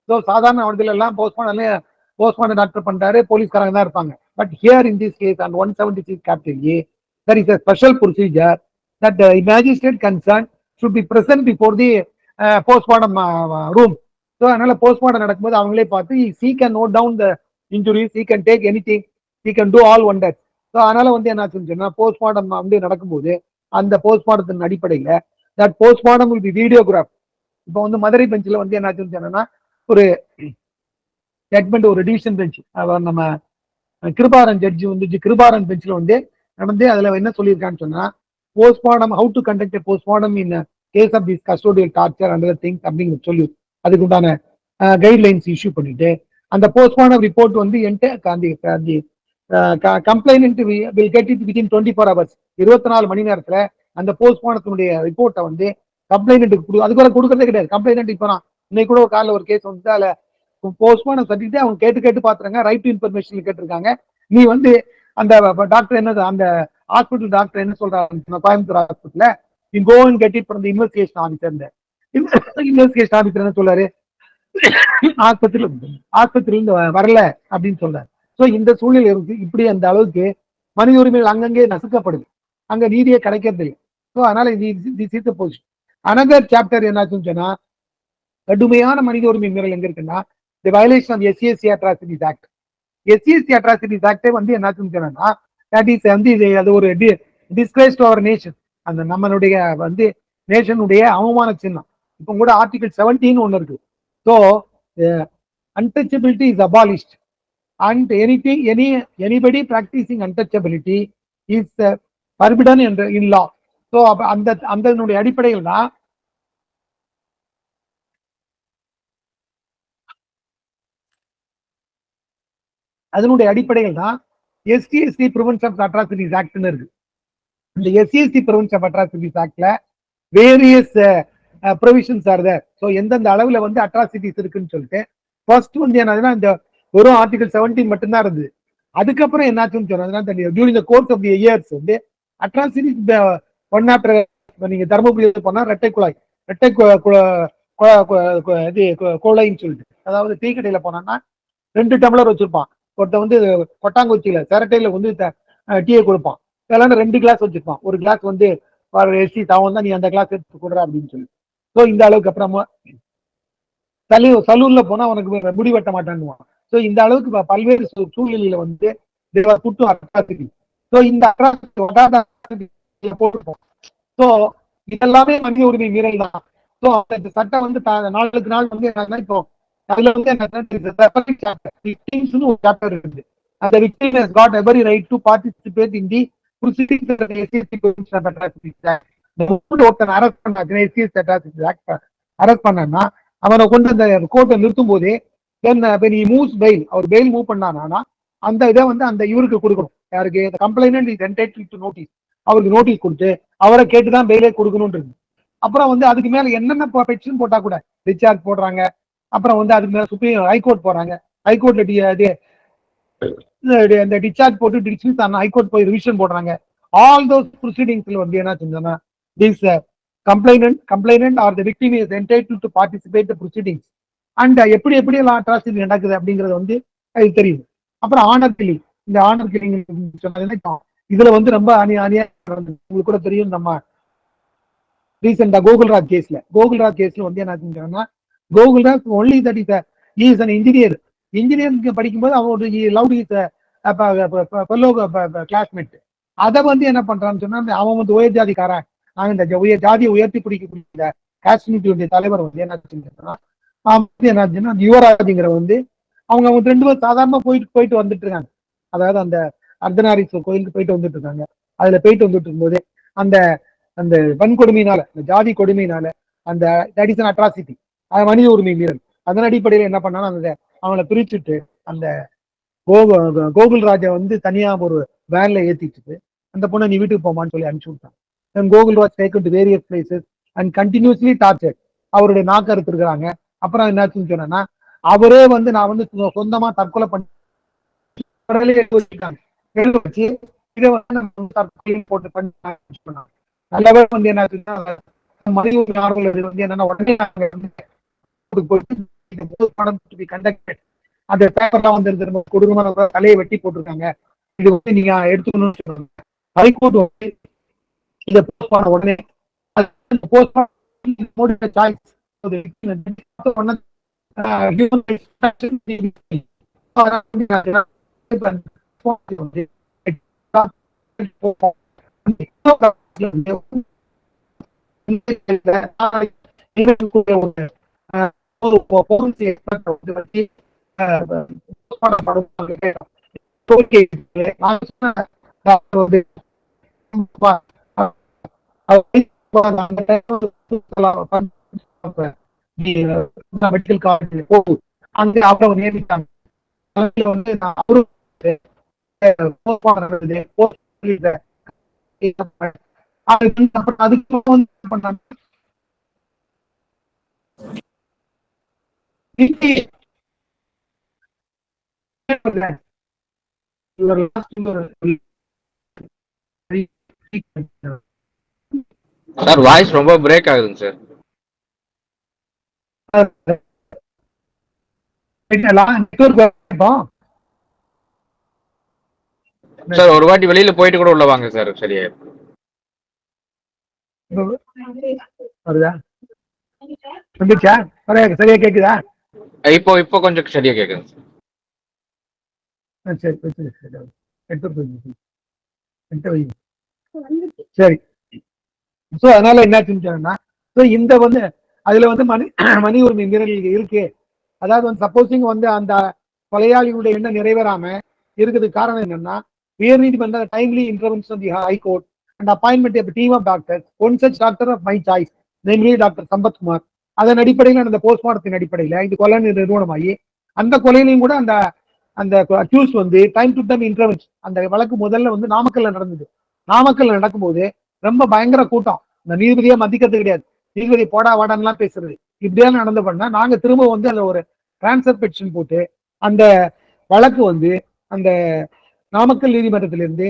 ஸோ சாதாரண அவர்கள் எல்லாம் போஸ்ட்மார்டம் டாக்டர் பண்றாரு, போலீஸ்காரங்க தான் இருப்பாங்க. But here in this case on 176 capital A, there is a special procedure that the magistrate concerned should be present before the postmortem room. So அதனால postmortem நடக்கும்போது அவங்களே பார்த்து he can note down the injuries, he can take anything, he can do all wonders. So அதனால வந்து என்ன சொன்னா postmortem வந்து நடக்கும்போது அந்த postmortem அடிப்படையில that postmortem will be videographed. இப்போ வந்து மதுரை பெஞ்சில் வந்து என்ன சொன்னா ஒரு ஜட்மெண்ட், ஒரு டிவிஷன் பெஞ்ச், நம்ம கிருபாரன் ஜட்ஜி வந்து கிருபாரன் பெஞ்சில் வந்து நடந்து அதுல என்ன சொல்லியிருக்கான்னு சொன்னா postmortem how to conduct postmortem in case of this custodial torture and other things அப்படின்னு சொல்லி அதுக்கு உண்டான கைட்லைன்ஸ் இஷ்யூ பண்ணிட்டு அந்த போஸ்ட்மார்டம் ரிப்போர்ட் வந்து complainant will get it within 24 hours 24 மணி நேரத்துல அந்த போஸ்ட்மார்டத்தினுடைய ரிப்போர்ட்டை வந்து கம்ப்ளைனன்ட்டுக்கு அதுக்குள்ள கொடுக்கறதே கிடையாது. கம்ப்ளைனன்ட் இப்போ நான் இன்னைக்கு கூட ஒரு காலையில் ஒரு கேஸ் வந்து அதுல போஸ்ட்மார்டம் சர்டிஃபிகேட் அவங்க கேட்டு பார்த்துறாங்க, ரைட் டு இன்ஃபர்மேஷன் கேட்டிருக்காங்க. நீ வந்து அந்த டாக்டர் என்னது அந்த ஹாஸ்பிட்டல் டாக்டர் என்ன சொல்றாங்க கோயம்புத்தூர் ஹாஸ்பிட்டல்ல நீ go and get it from the investigation officer. Investigation officer என்ன சொல்றாரு, ஆஸ்பத்திரியில இருந்து வரல அப்படின்னு சொல்றாரு. ஸோ இந்த சூழ்நிலை இருக்கு. இப்படி அந்த அளவுக்கு மனித உரிமைகள் அங்கங்கே நசுக்கப்படுது, அங்க நீதியே கிடைக்கிறது இல்லை. ஸோ அதனால இது போச்சு. அனதர் சாப்டர் என்னாச்சுன்னு சொன்னா கடுமையான மனித உரிமை மீறல் எங்க இருக்குன்னா the violation of SCST Atrocities Act. SCST Atrocities Act வந்து என்னாச்சுன்னு சொன்னா that is வந்து அது ஒரு disgrace to our nation, அந்த நம்மளுடைய வந்து நேஷனுடைய அவமான சின்னம். இப்போ கூட ஆர்டிகல் 17 ஒன்று இருக்கு. So untouchability is abolished and anybody practicing untouchability is forbidden in law. So அந்த அடிப்படையில் தான் அதனுடைய அடிப்படையில் தான் SCST Prevention of Atrocities Act இருக்கு. இந்த SCST Prevention of Atrocities Actல various provisions are there. So எந்தெந்த அளவுல வந்து அட்ராசிட்டிஸ் இருக்குன்னு சொல்லிட்டு ஃபர்ஸ்ட் வந்து என்னதுன்னா இந்த வெறும் ஆர்டிகல் 17 மட்டும்தான் இருந்தது. அதுக்கப்புறம் என்னாச்சுன்னு சொன்னதுன்னா during the course of the years வந்து அட்ராசிட்டிஸ் ஒன் ஆஃப்டர் நீங்க தர்மபுரி போனா ரெட்டை குழாயின்னு சொல்லிட்டு, அதாவது டீ கடையில போனா 2 டம்ளர் வச்சிருப்பான். ஒருத்த வந்து கொட்டாங்குச்சியில சிரட்டையில வந்து டீயை கொடுப்பான், இதெல்லாம் 2 கிளாஸ் வச்சிருப்பான். ஒரு கிளாஸ் வந்து எஸ்சி தாவன் தான் நீ அந்த கிளாஸ் எடுத்து கொடுற அப்படின்னு சொல்லி. ஸோ இந்த அளவுக்கு அப்புறமா சலூன்ல போனா உனக்கு முடி வெட்ட மாட்டான்னுவான். ஸோ இந்த அளவுக்கு பல்வேறு சூழ்நிலையில வந்து குட்டும் அட்ராசிட்டி. ஸோ இந்த அட்ராசிட்டி போட்டுப்போம். ஸோ இதெல்லாமே மனித உரிமை மீறல் தான். ஸோ அந்த சட்டம் வந்து நாளுக்கு நாள் வந்து என்னன்னா இப்போ அதுல வந்து ஒரு சாப்டர் இருக்கு. அந்த victim has got every right to participate in the proceedings of the SCST Prevention of Atrocities Act. ஒருத்தன் அரெஸ்ட் பண்ண SCST Atrocities Act அரெஸ்ட் பண்ணா அவனை கொண்டு அந்த கோர்ட்டை நிறுத்தும் போதே அவர் பெயில் மூவ் பண்ணானா அந்த இதை வந்து அந்த இவருக்கு கொடுக்கணும், யாருக்கு complainant is entitled to notice, அவருக்கு நோட்டீஸ் கொடுத்து அவரை கேட்டுதான் பெயிலே கொடுக்கணும்ன்றது. அப்புறம் வந்து அதுக்கு மேல என்னென்ன பெட்டிஷன் போட்டா கூட டிஸ்சார்ஜ் போடுறாங்க. அப்புறம் வந்து அதுக்கு மேல சுப்ரீம் ஹைகோர்ட் போறாங்க. ஹைகோர்ட்ல இந்த டிஸ்சார்ஜ் போட்டு டிஸ்மிஸ் ஆனா ஹைகோர்ட் போய் ரிவிஷன் போடுறாங்க. ஆல் தோஸ் ப்ரொசீடிங்ஸ்ல வந்து என்ன செஞ்சோம்னா this complainant or the victim is entitled to participate the proceedings and எப்படி எப்படி எல்லாம் அட்ராசிட்டி நடக்குது அப்படிங்கிறது வந்து அது தெரியுது. அப்புறம் ஆனர் கில்லிங், இந்த ஆனர் கில்லிங் இதுல வந்து ரொம்ப அநியாயம் உங்களுக்கு கூட தெரியும். நம்ம ரீசெண்டா கோகுல்ராஜ் கேஸ்ல வந்து என்ன செஞ்சாங்கன்னா, Gokulraj only that is an engineer. Engineering படிக்கும்போது அவரோட லவ் இஸ் ஃபெல்லோ கிளாஸ்மேட். அதை வந்து என்ன பண்றான்னு சொன்னா, அவன் வந்து உயர் ஜாதிக்காரன், நாங்க இந்த ஜாதியை உயர்த்தி பிடிக்கக்கூடிய காஷ்மீருடைய தலைவர் வந்து என்ன செஞ்சாங்கன்னா, யுவராஜுங்கிற வந்து அவங்க ரெண்டு பேரும் சாதாரணமா போயிட்டு வந்துட்டு இருக்காங்க. அதாவது அந்த அர்த்தநாரீஸ்வரர் கோயிலுக்கு போயிட்டு வந்துட்டு இருக்காங்க. அதுல போயிட்டு வந்துட்டு இருக்கும்போது அந்த அந்த வன்கொடுமையினால, இந்த ஜாதி கொடுமையினால, அந்த தட் இஸ் அன் அட்ராசிட்டி, மனித உரிமை மீறல். அதன் அடிப்படையில் என்ன பண்ணாலும் அந்த அவங்களை பிரிச்சுட்டு அந்த கோகுல்ராஜை வந்து தனியா ஒரு வேன்ல ஏத்திட்டு அந்த பொண்ணை நீ வீட்டுக்கு போமான்னு சொல்லி அனுப்பிச்சு விட்டாங்க. Gokulraj taken to various places and continuously torture. அவருடைய நாக்கு அறுத்துருக்காங்க. அப்புறம் என்னாச்சுன்னு சொன்னா, அவரே வந்து நான் வந்து சொந்தமா தற்கொலை பண்ணி வச்சு இதை வந்து போட்டு பண்ண நல்லவே வந்து என்ன மனித உரிமை ஆர்வலர்கள் வந்து என்னன்னா உடனே அந்த பேப்பர்லாம் வந்து கொடூரமான தலையை வெட்டி போட்டிருக்காங்க. இது வந்து நீங்க எடுத்துக்கணும்னு சொல்றாங்க. ஹைகோர்ட் வந்து இதை போஸ்ட் பண்ண உடனே மெடிக்கல் காலேஜ் போகும் அங்க அவங்க நியமித்தாங்க. வந்து அவரும் அதுக்கு பண்ணாங்க. சார் வாய்ஸ் ரொம்ப பிரேக் ஆகுதுங்க சார். சார் ஒரு வாட்டி வெளியில போயிட்டு கூட உள்ள வாங்க சார், சரியா வருதா? வந்துச்சா? சரியா கேக்குதா? இப்போ கொஞ்சம் சரியா கேக்குதுங்க சரி சரி. சோ அதனால என்ன செஞ்சாங்கன்னா, இந்த வந்து அதுல வந்து மனித உரிமை மீறல்கள் இருக்கு. அதாவது வந்து சப்போசிங் வந்து அந்த கொலையாளிகளுடைய எண்ணம் நிறைவேறாம இருக்கிறதுக்கு காரணம் என்னன்னா, உயர் நீதிமன்ற timely intervention the High Court and appointment of team of doctors, one such doctor of my choice, namely doctor Sampathkumar. அதன் அடிப்படையில் அந்த போஸ்ட்மார்ட்டத்தின் அடிப்படையில இது கொலை நிறுவனமாகி அந்த கொலையிலையும் கூட அந்த அந்த அக்யூஸ் வந்து டைம் டு டைம் இன்டர்வென்ஷன். அந்த வழக்கு முதல்ல வந்து நாமக்கல்ல நடந்தது. நாமக்கல்ல நடக்கும்போது ரொம்ப பயங்கர கூட்டம். இந்த நீதிபதியை மதிக்கிறது கிடையாது. நீதிபதி போடா வாடான்லாம் பேசுறது இப்படியெல்லாம் நடந்து பண்ணா நாங்க திரும்ப வந்து அந்த ஒரு டிரான்ஸ்ஃபர் பெட்டிஷன் போட்டு அந்த வழக்கு வந்து அந்த நாமக்கல் நீதிமன்றத்திலிருந்து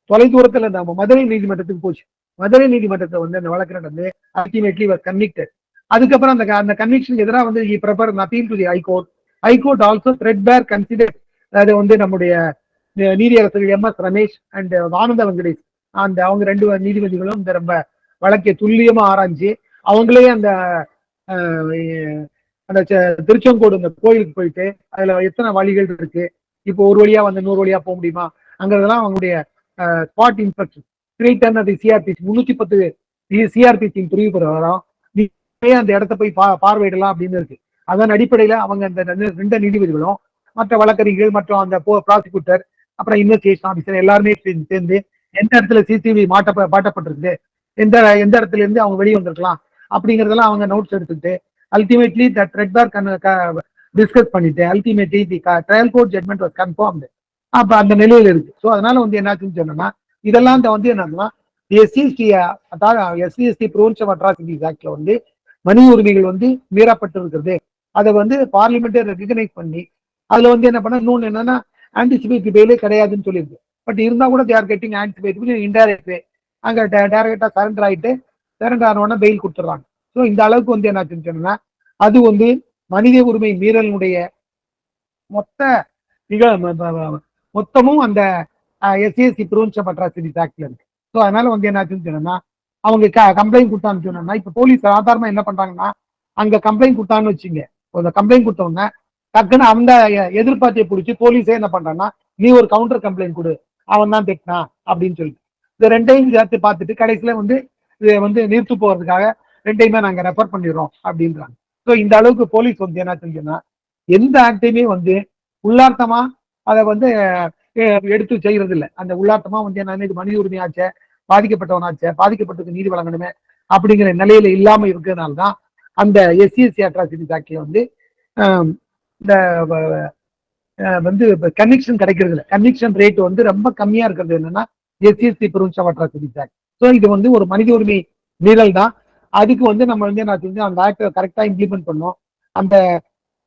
தொலைதூரத்துல நம்ம மதுரை நீதிமன்றத்துக்கு போச்சு. மதுரை நீதிமன்றத்தை வந்து அந்த வழக்கு நடந்து அல்டிமேட்லி வாஸ் கன்விக்டட். அதுக்கப்புறம் அந்த கன்விக்ஷன் எதிராக வந்து prepare appeal to the High Court. High Court also threadbare consider. அது வந்து நம்முடைய நீதியரசர்கள் M S Ramesh and Anand Venkatesh அந்த அவங்க ரெண்டு நீதிபதிகளும் இந்த ரொம்ப வழக்கை துல்லியமா ஆராய்ஞ்சு அவங்களே அந்த அந்த திருச்செங்கோடு இந்த கோயிலுக்கு போயிட்டு அதுல எத்தனை வழிகள் இருக்கு, இப்போ ஒரு வழியா வந்து 100 வழியா போக முடியுமா அங்கிறதெல்லாம் அவங்களுடைய ஸ்பாட் இன்ஸ்பெக்ஷன் 310 அது சிஆர்பிசி 310 சிஆர்பிசியின் பிரிவு பிரகாரம் அந்த இடத்த போய் பார்வையிடலாம் அப்படின்னு இருக்கு. அதன் அடிப்படையில அவங்க அந்த 2 நீதிபதிகளும் மற்ற வழக்கறிஞர்கள் மற்றும் அந்த ப்ராசிக்யூட்டர் அப்புறம் இன்வெஸ்டிகேஷன் ஆஃபீஸர் எல்லாருமே சேர்ந்து எந்த இடத்துல சிசிடிவி மாட்டப்பட்டிருக்கு, எந்த இடத்துல இருந்து அவங்க வெளியே வந்திருக்கலாம் அப்படிங்கறதெல்லாம் அவங்க நோட்ஸ் எடுத்துக்கிட்டு அல்டிமேட்லி த த்ரெட்பேர் டிஸ்கஸ் பண்ணிட்டு ultimately the trial court judgement was confirmed அப்ப அந்த நிலையில இருக்கு. ஸோ அதனால வந்து என்னாச்சுன்னு சொன்னா இதெல்லாம் வந்து என்னன்னா எஸ்சிஎஸ்டி, அதாவது எஸ்சிஎஸ்டி ப்ரிவென்ஷன் அட்ராசிட்டிஸ் ஆக்ட்ல வந்து மனித உரிமைகள் வந்து மீறப்பட்டு இருக்கிறது. அதை வந்து பார்லிமெண்டே ரெகனைஸ் பண்ணி அதுல வந்து என்ன பண்ண இன்னொன்னு என்னன்னா ஆன்டிசிபேட்டரி பெயிலே கிடையாதுன்னு சொல்லியிருக்கு. பட் இருந்தா கூட தேர் கெட்டிங் ஆன்டிசிபேட்டரி இன்டைரக்ட் வே, அங்க டைரக்டா சரண்டர் ஆயிட்டு சரண்டர் ஆனவொன்னா பெயில் கொடுத்துட்றாங்க. ஸோ இந்த அளவுக்கு வந்து என்னாச்சுன்னு சொன்னா அது வந்து மனித உரிமை மீறலுடைய மொத்த மொத்தமும் அந்த எஸ்சிஎஸ்சி ப்ரிவென்ஷன் அட்ராசிட்டிஸ் ஆக்ட்ல இருக்கு. ஸோ அதனால வந்து என்னாச்சுன்னு சொன்னா அவங்க கம்ப்ளைண்ட் கொடுத்தான்னு சொன்னா இப்ப போலீஸ் சாதாரணமா என்ன பண்றாங்கன்னா அங்க கம்ப்ளைண்ட் கொடுத்தான்னு வச்சுங்க, ஒரு கம்ப்ளைண்ட் கொடுத்தவங்க டக்குன்னு அந்த எதிர்பார்த்தியை பிடிச்சி போலீஸே என்ன பண்றாங்கன்னா நீ ஒரு கவுண்டர் கம்ப்ளைண்ட் கொடு, அவன் தான் திட்டினா அப்படின்னு சொல்லிட்டு இந்த ரெண்டையும் சேர்த்து பார்த்துட்டு கடைசியில வந்து இதை வந்து நிறுத்து போறதுக்காக ரெண்டையுமே நாங்க ரெஃபர் பண்ணிடுறோம் அப்படின்றாங்க. ஸோ இந்த அளவுக்கு போலீஸ் வந்து என்ன செஞ்சோம்னா எந்த ஆக்டையுமே வந்து உள்ளார்த்தமா அதை வந்து எடுத்து செய்யறது இல்லை. அந்த உள்ளார்த்தமா வந்து என்ன இது மனித உரிமையாச்ச பாதிக்கப்பட்டவனாச்ச பாதிக்கப்பட்டதுக்கு நீதி வழங்கணுமே அப்படிங்கிற நிலையில இல்லாம இருக்கிறதுனால்தான் அந்த எஸ்சிஎஸ்சி அட்ராசிட்டிஸ் ஆக்ட்ல வந்து இந்த வந்து கன்விக்ஷன் கிடைக்கிறது இல்லை. கன்விக்ஷன் ரேட் வந்து ரொம்ப கம்மியா இருக்கிறது என்னன்னா SC ST prevention atrocities act. So இது வந்து ஒரு மனித உரிமை மீறல் தான். அதுக்கு வந்து நம்ம வந்து என்ன செஞ்சு அந்த ஆக்டை கரெக்டா இம்ப்ளிமெண்ட் பண்ணோம். அந்த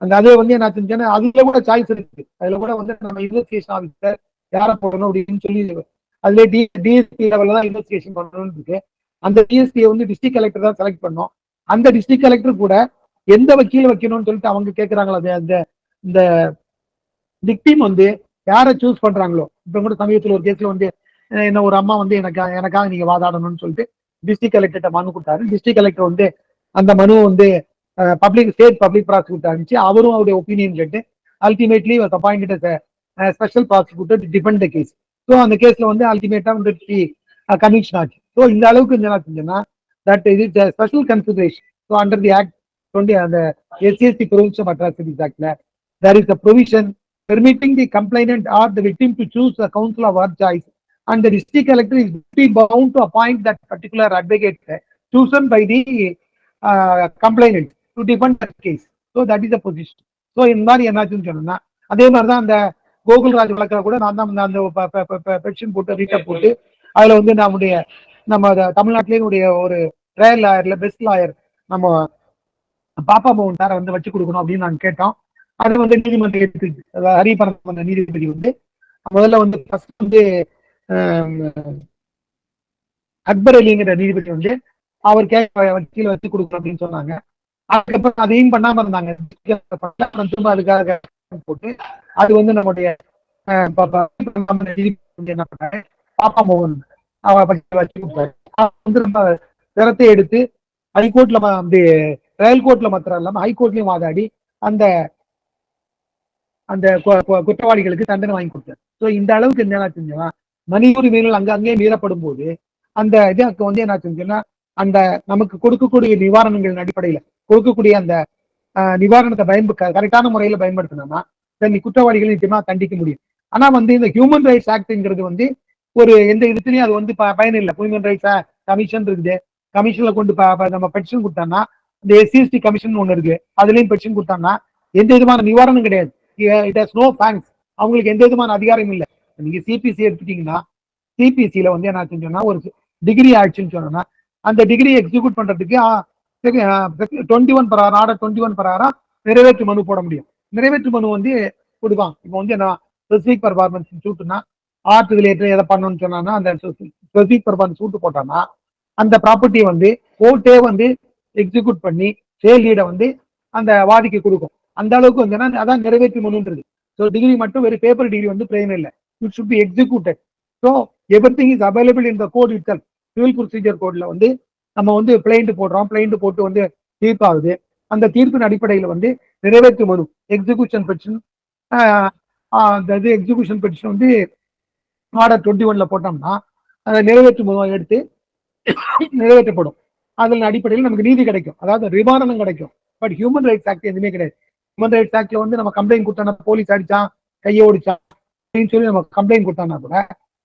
அந்த அது வந்து என்ன செஞ்சோன்னா அதுல கூட சாய்ஸ் இருக்கு. அதுல கூட வந்து நம்ம இன்வெஸ்டிகேஷன் ஆஃபீஸர் யாரை போடணும் அப்படின்னு சொல்லி அதுல டிஎஸ்பி லெவல்ல தான் இன்வெஸ்டிகேஷன் பண்ணணும்னு இருக்கு. அந்த டிஎஸ்பியை வந்து டிஸ்ட்ரிக்ட் கலெக்டர் தான் செலக்ட் பண்ணோம். அந்த டிஸ்ட்ரிக்ட் கலெக்டர் கூட எந்த வக்கீல் வைக்கணும்னு சொல்லிட்டு அவங்க கேட்கறாங்களா, அந்த இந்த விக்டிம் வந்து யாரை சூஸ் பண்றாங்களோ. இப்ப கூட சமீபத்தில் ஒரு கேஸ்ல வந்து என்ன ஒரு அம்மா வந்து எனக்காக நீங்க வாதாடணும்னு சொல்லிட்டு டிஸ்ட்ரிக்ட் கலெக்டர் மனு கொடுத்தாரு. டிஸ்ட்ரிக்ட் கலெக்டர் வந்து அந்த மனு வந்து ஸ்டேட் பப்ளிக் ப்ராசிக்யூட்டர் இருந்துச்சு. அவரும் அவருடைய ஒப்பீனியன் கேட்டு ultimately appointed special prosecutor to defend the case. So அந்த கேஸ்ல வந்து அல்டிமேட்டா வந்து கன்விக்ஷன் ஆச்சு. ஸோ இந்த அளவுக்கு என்ன செஞ்சோன்னா தட் இது special consideration. So under the act 20 அந்த எஸ்சிஎஸ்டி ப்ரிவென்ஷன் அட்ராசிட்டிஸ் ஆக்ட்ல there is a provision permitting the complainant or the victim to choose the counsel of her choice, and the district collector is bound to appoint that particular advocate chosen by the complainant to defend that case. So that is the position. So இந்த மாதிரி என்னாச்சுன்னு சொன்னா அதே மாதிரிதான் அந்த கோகுல்ராஜ் வழக்கில் கூட நான் தான் அந்த பெட்டிஷன் போட்டு ரீட்டப் போட்டு அதுல வந்து நம்ம தமிழ்நாட்டிலேயே ஒரு ட்ரையல் லாயர்ல பெஸ்ட் லாயர் நம்ம பாப்பா மோகன் சாரை வந்து வச்சு கொடுக்கணும் அப்படின்னு நாங்க கேட்டோம். அது வந்து நீதிமன்றம் எடுத்துச்சு. ஹரிபரந்த நீதிபதி வந்து முதல்ல வந்து ஃபர்ஸ்ட் வந்து அக்பர் அலிங்கிற நீதிபதி வந்து அவர் வக்கீல வச்சு கொடுக்கணும் அப்படின்னு சொன்னாங்க. அதுக்கப்புறம் அதையும் பண்ணாம இருந்தாங்க. திரும்ப அதுக்காக போட்டு அது வந்து நம்முடைய என்ன பண்ணாரு, பாப்பா மோகன் வச்சு கொடுத்தாரு. வந்து ரொம்ப சிரத்தை எடுத்து ஹைகோர்ட்ல ட்ரையல் கோர்ட்ல மாத்திரம் இல்லாம ஹைகோர்ட்லயும் வாதாடி அந்த அந்த குற்றவாளிகளுக்கு தண்டனை வாங்கி கொடுத்தார். ஸோ இந்த அளவுக்கு என்ன செஞ்சா மனித உரிமைகள் அங்கங்கே மீறப்படும் போது அந்த இதுக்கு வந்து என்ன செஞ்சோன்னா அந்த நமக்கு கொடுக்கக்கூடிய நிவாரணங்களின் அடிப்படையில கொடுக்கக்கூடிய அந்த நிவாரணத்தை கரெக்டான முறையில பயன்படுத்தினோம்னா குற்றவாளிகள் நிச்சயமா கண்டிக்க முடியும். ஆனா வந்து இந்த ஹியூமன் ரைட்ஸ் ஆக்ட்ங்கிறது வந்து ஒரு எந்த இடத்துலயும் அது வந்து பயன் இல்லை. ஹியூமன் ரைட்ஸ் கமிஷன் இருக்குது. கமிஷன்ல கொண்டு நம்ம பெட்டிஷன் கொடுத்தோம்னா இந்த எஸ்சிஎஸ்டி கமிஷன் ஒண்ணு இருக்கு, அதுலயும் பெட்டிஷன் கொடுத்தோம்னா எந்த விதமான நிவாரணம் கிடையாது. It has no thanks. அவங்களுக்கு எந்த விதமான அதிகாரம் இல்லை. நீங்க சிபிசி எடுத்துட்டீங்கன்னா சிபிசியில வந்து என்ன செஞ்சோம்னா ஒரு டிகிரி ஆயிடுச்சுன்னு சொன்னோம்னா அந்த டிகிரி எக்ஸிக்யூட் பண்றதுக்கு 21 பிரகாரம் ஆர்டர் 21 பிரகாரம் நிறைவேற்று மனு போட முடியும். நிறைவேற்று மனு வந்து கொடுப்பான். இப்போ வந்து என்ன ஸ்பெசிபிக் பர்ஃபார்மன்ஸ் சூட்டுனா ஆர்ட் ரிலேட்டட் எதை பண்ணணும்னு சொன்னா அந்த ஸ்பெசிபிக் பர்ஃபார்மன்ஸ் சூட்டு போட்டான்னா அந்த ப்ராப்பர்ட்டியை வந்து கோர்ட்டே வந்து எக்ஸிக்யூட் பண்ணி சேல் டீடை வந்து அந்த வாதிக்கு கொடுக்கும். அந்த அளவுக்கு வந்து அதான் நிறைவேற்று மனுன்றது. ஸோ டிகிரி மட்டும் வெறும் பேப்பர் டிகிரி வந்து பிரயோஜனம் இல்லை. It should be executed. So everything is available in the code itself. Civil procedure கோட்ல வந்து நம்ம வந்து பிளைண்ட் போடுறோம். பிளைண்ட் போட்டு வந்து தீர்ப்பாகுது. அந்த தீர்ப்பின் அடிப்படையில் வந்து நிறைவேற்று மனு எக்ஸிக்யூஷன் பெட்டிஷன் அந்த எக்ஸிக்யூஷன் பெட்டிஷன் வந்து ஆர்டர் 21 போட்டோம்னா அந்த நிறைவேற்று மனுவை எடுத்து நிறைவேற்றப்படும். அதன் அடிப்படையில் நமக்கு நீதி கிடைக்கும், அதாவது நிவாரணம் கிடைக்கும். பட் ஹியூமன் ரைட்ஸ் ஆக்ட் எதுவுமே கிடையாது. ஹியூமன் ரைட்ஸ் ஆக்ட்ல வந்து நம்ம கம்ப்ளைண்ட் கொடுத்தோம்னா போலீஸ் அடிச்சான் கையை ஓடிச்சான் அப்படின்னு சொல்லி நம்ம கம்ப்ளைண்ட் கொடுத்தோம்னா கூட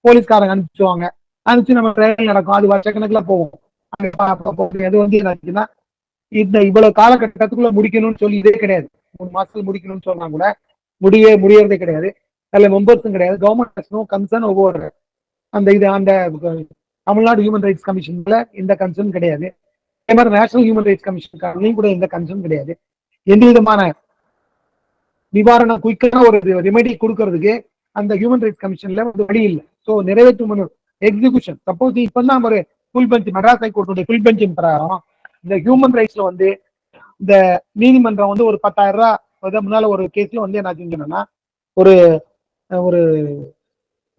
போலீஸ்காரங்க அனுப்பிச்சுவாங்க. அனுப்பிச்சு நம்ம ட்ரையல் நடக்கும். அது வருஷக்கணக்கில் போகும். அது வந்து என்னாச்சுன்னா இந்த இவ்வளவு காலகட்டத்துக்குள்ள முடிக்கணும்னு சொல்லி இதே கிடையாது. 3 மாசத்துல முடிக்கணும்னு சொன்னா கூட முடியறதே கிடையாது. அதுல மெம்பர்ஸும் கிடையாது. Government has no concern over அந்த தமிழ்நாடு ஹியூமன் ரைட்ஸ் கமிஷன்ல எந்த கன்சர்ன் கிடையாது. அதே மாதிரி நேஷனல் ஹியூமன் ரைட்ஸ் கமிஷன் கூட எந்த கன்சர்ன் கிடையாது. எந்த விதமான நிவாரணம் குயிக்கான ஒரு ரெமெடி கொடுக்கறதுக்கு அந்த ஹியூமன் ரைட்ஸ் கமிஷன்ல ஒரு வழி இல்லை. ஸோ நிறைவேற்றும் மனு எக்ஸிகியூஷன் சப்போஸ் இப்பதான் ஒரு ஃபுல் பெஞ்ச் மெட்ராஸ் ஹைகோர்ட்டுடைய ஃபுல் பெஞ்சின் பிரகாரம் இந்த ஹியூமன் ரைட்ஸ்ல இந்த நீதிமன்றம் ஒரு 10,000 ரூபாய் முன்னால ஒரு கேஸ்ல என்ன செஞ்சோம்னா ஒரு ஒரு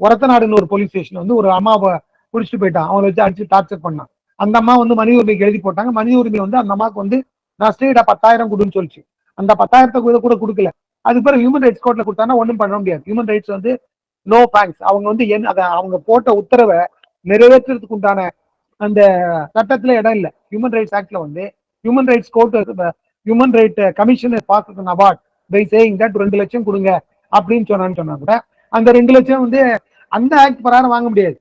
ஒரத்தநாடுன்னு ஒரு போலீஸ் ஸ்டேஷன் ஒரு அம்மாவை குடிச்சிட்டு போயிட்டான். அவங்களை வச்சு அடிச்சு டார்ச்சர் பண்ணான். அந்த அம்மா மனித உரிமைக்கு எழுதி போட்டாங்க. மனித உரிமை அந்த அம்மாவுக்கு நான் ஸ்டேட்டா 10,000 கொடுன்னு சொல்லிச்சு. அந்த 10,000 கூட கொடுக்கல. அது பிறகு ஹியூமன் ரைட்ஸ் கோர்ட்ல கொடுத்தாங்கன்னா ஒன்றும் பண்ண முடியாது. Human rights no thanks. அவங்க அவங்க போட்ட உத்தரவை நிறைவேற்றுறதுக்கு உண்டான அந்த சட்டத்துல இடம் இல்லை. ஹியூமன் ரைட்ஸ் ஆக்ட்ல human rights court human right commission pass award by saying that 2 லட்சம் கொடுங்க அப்படின்னு சொன்னா கூட அந்த 2 லட்சம் அந்த ஆக்ட் பிரகாரம் வாங்க முடியாது.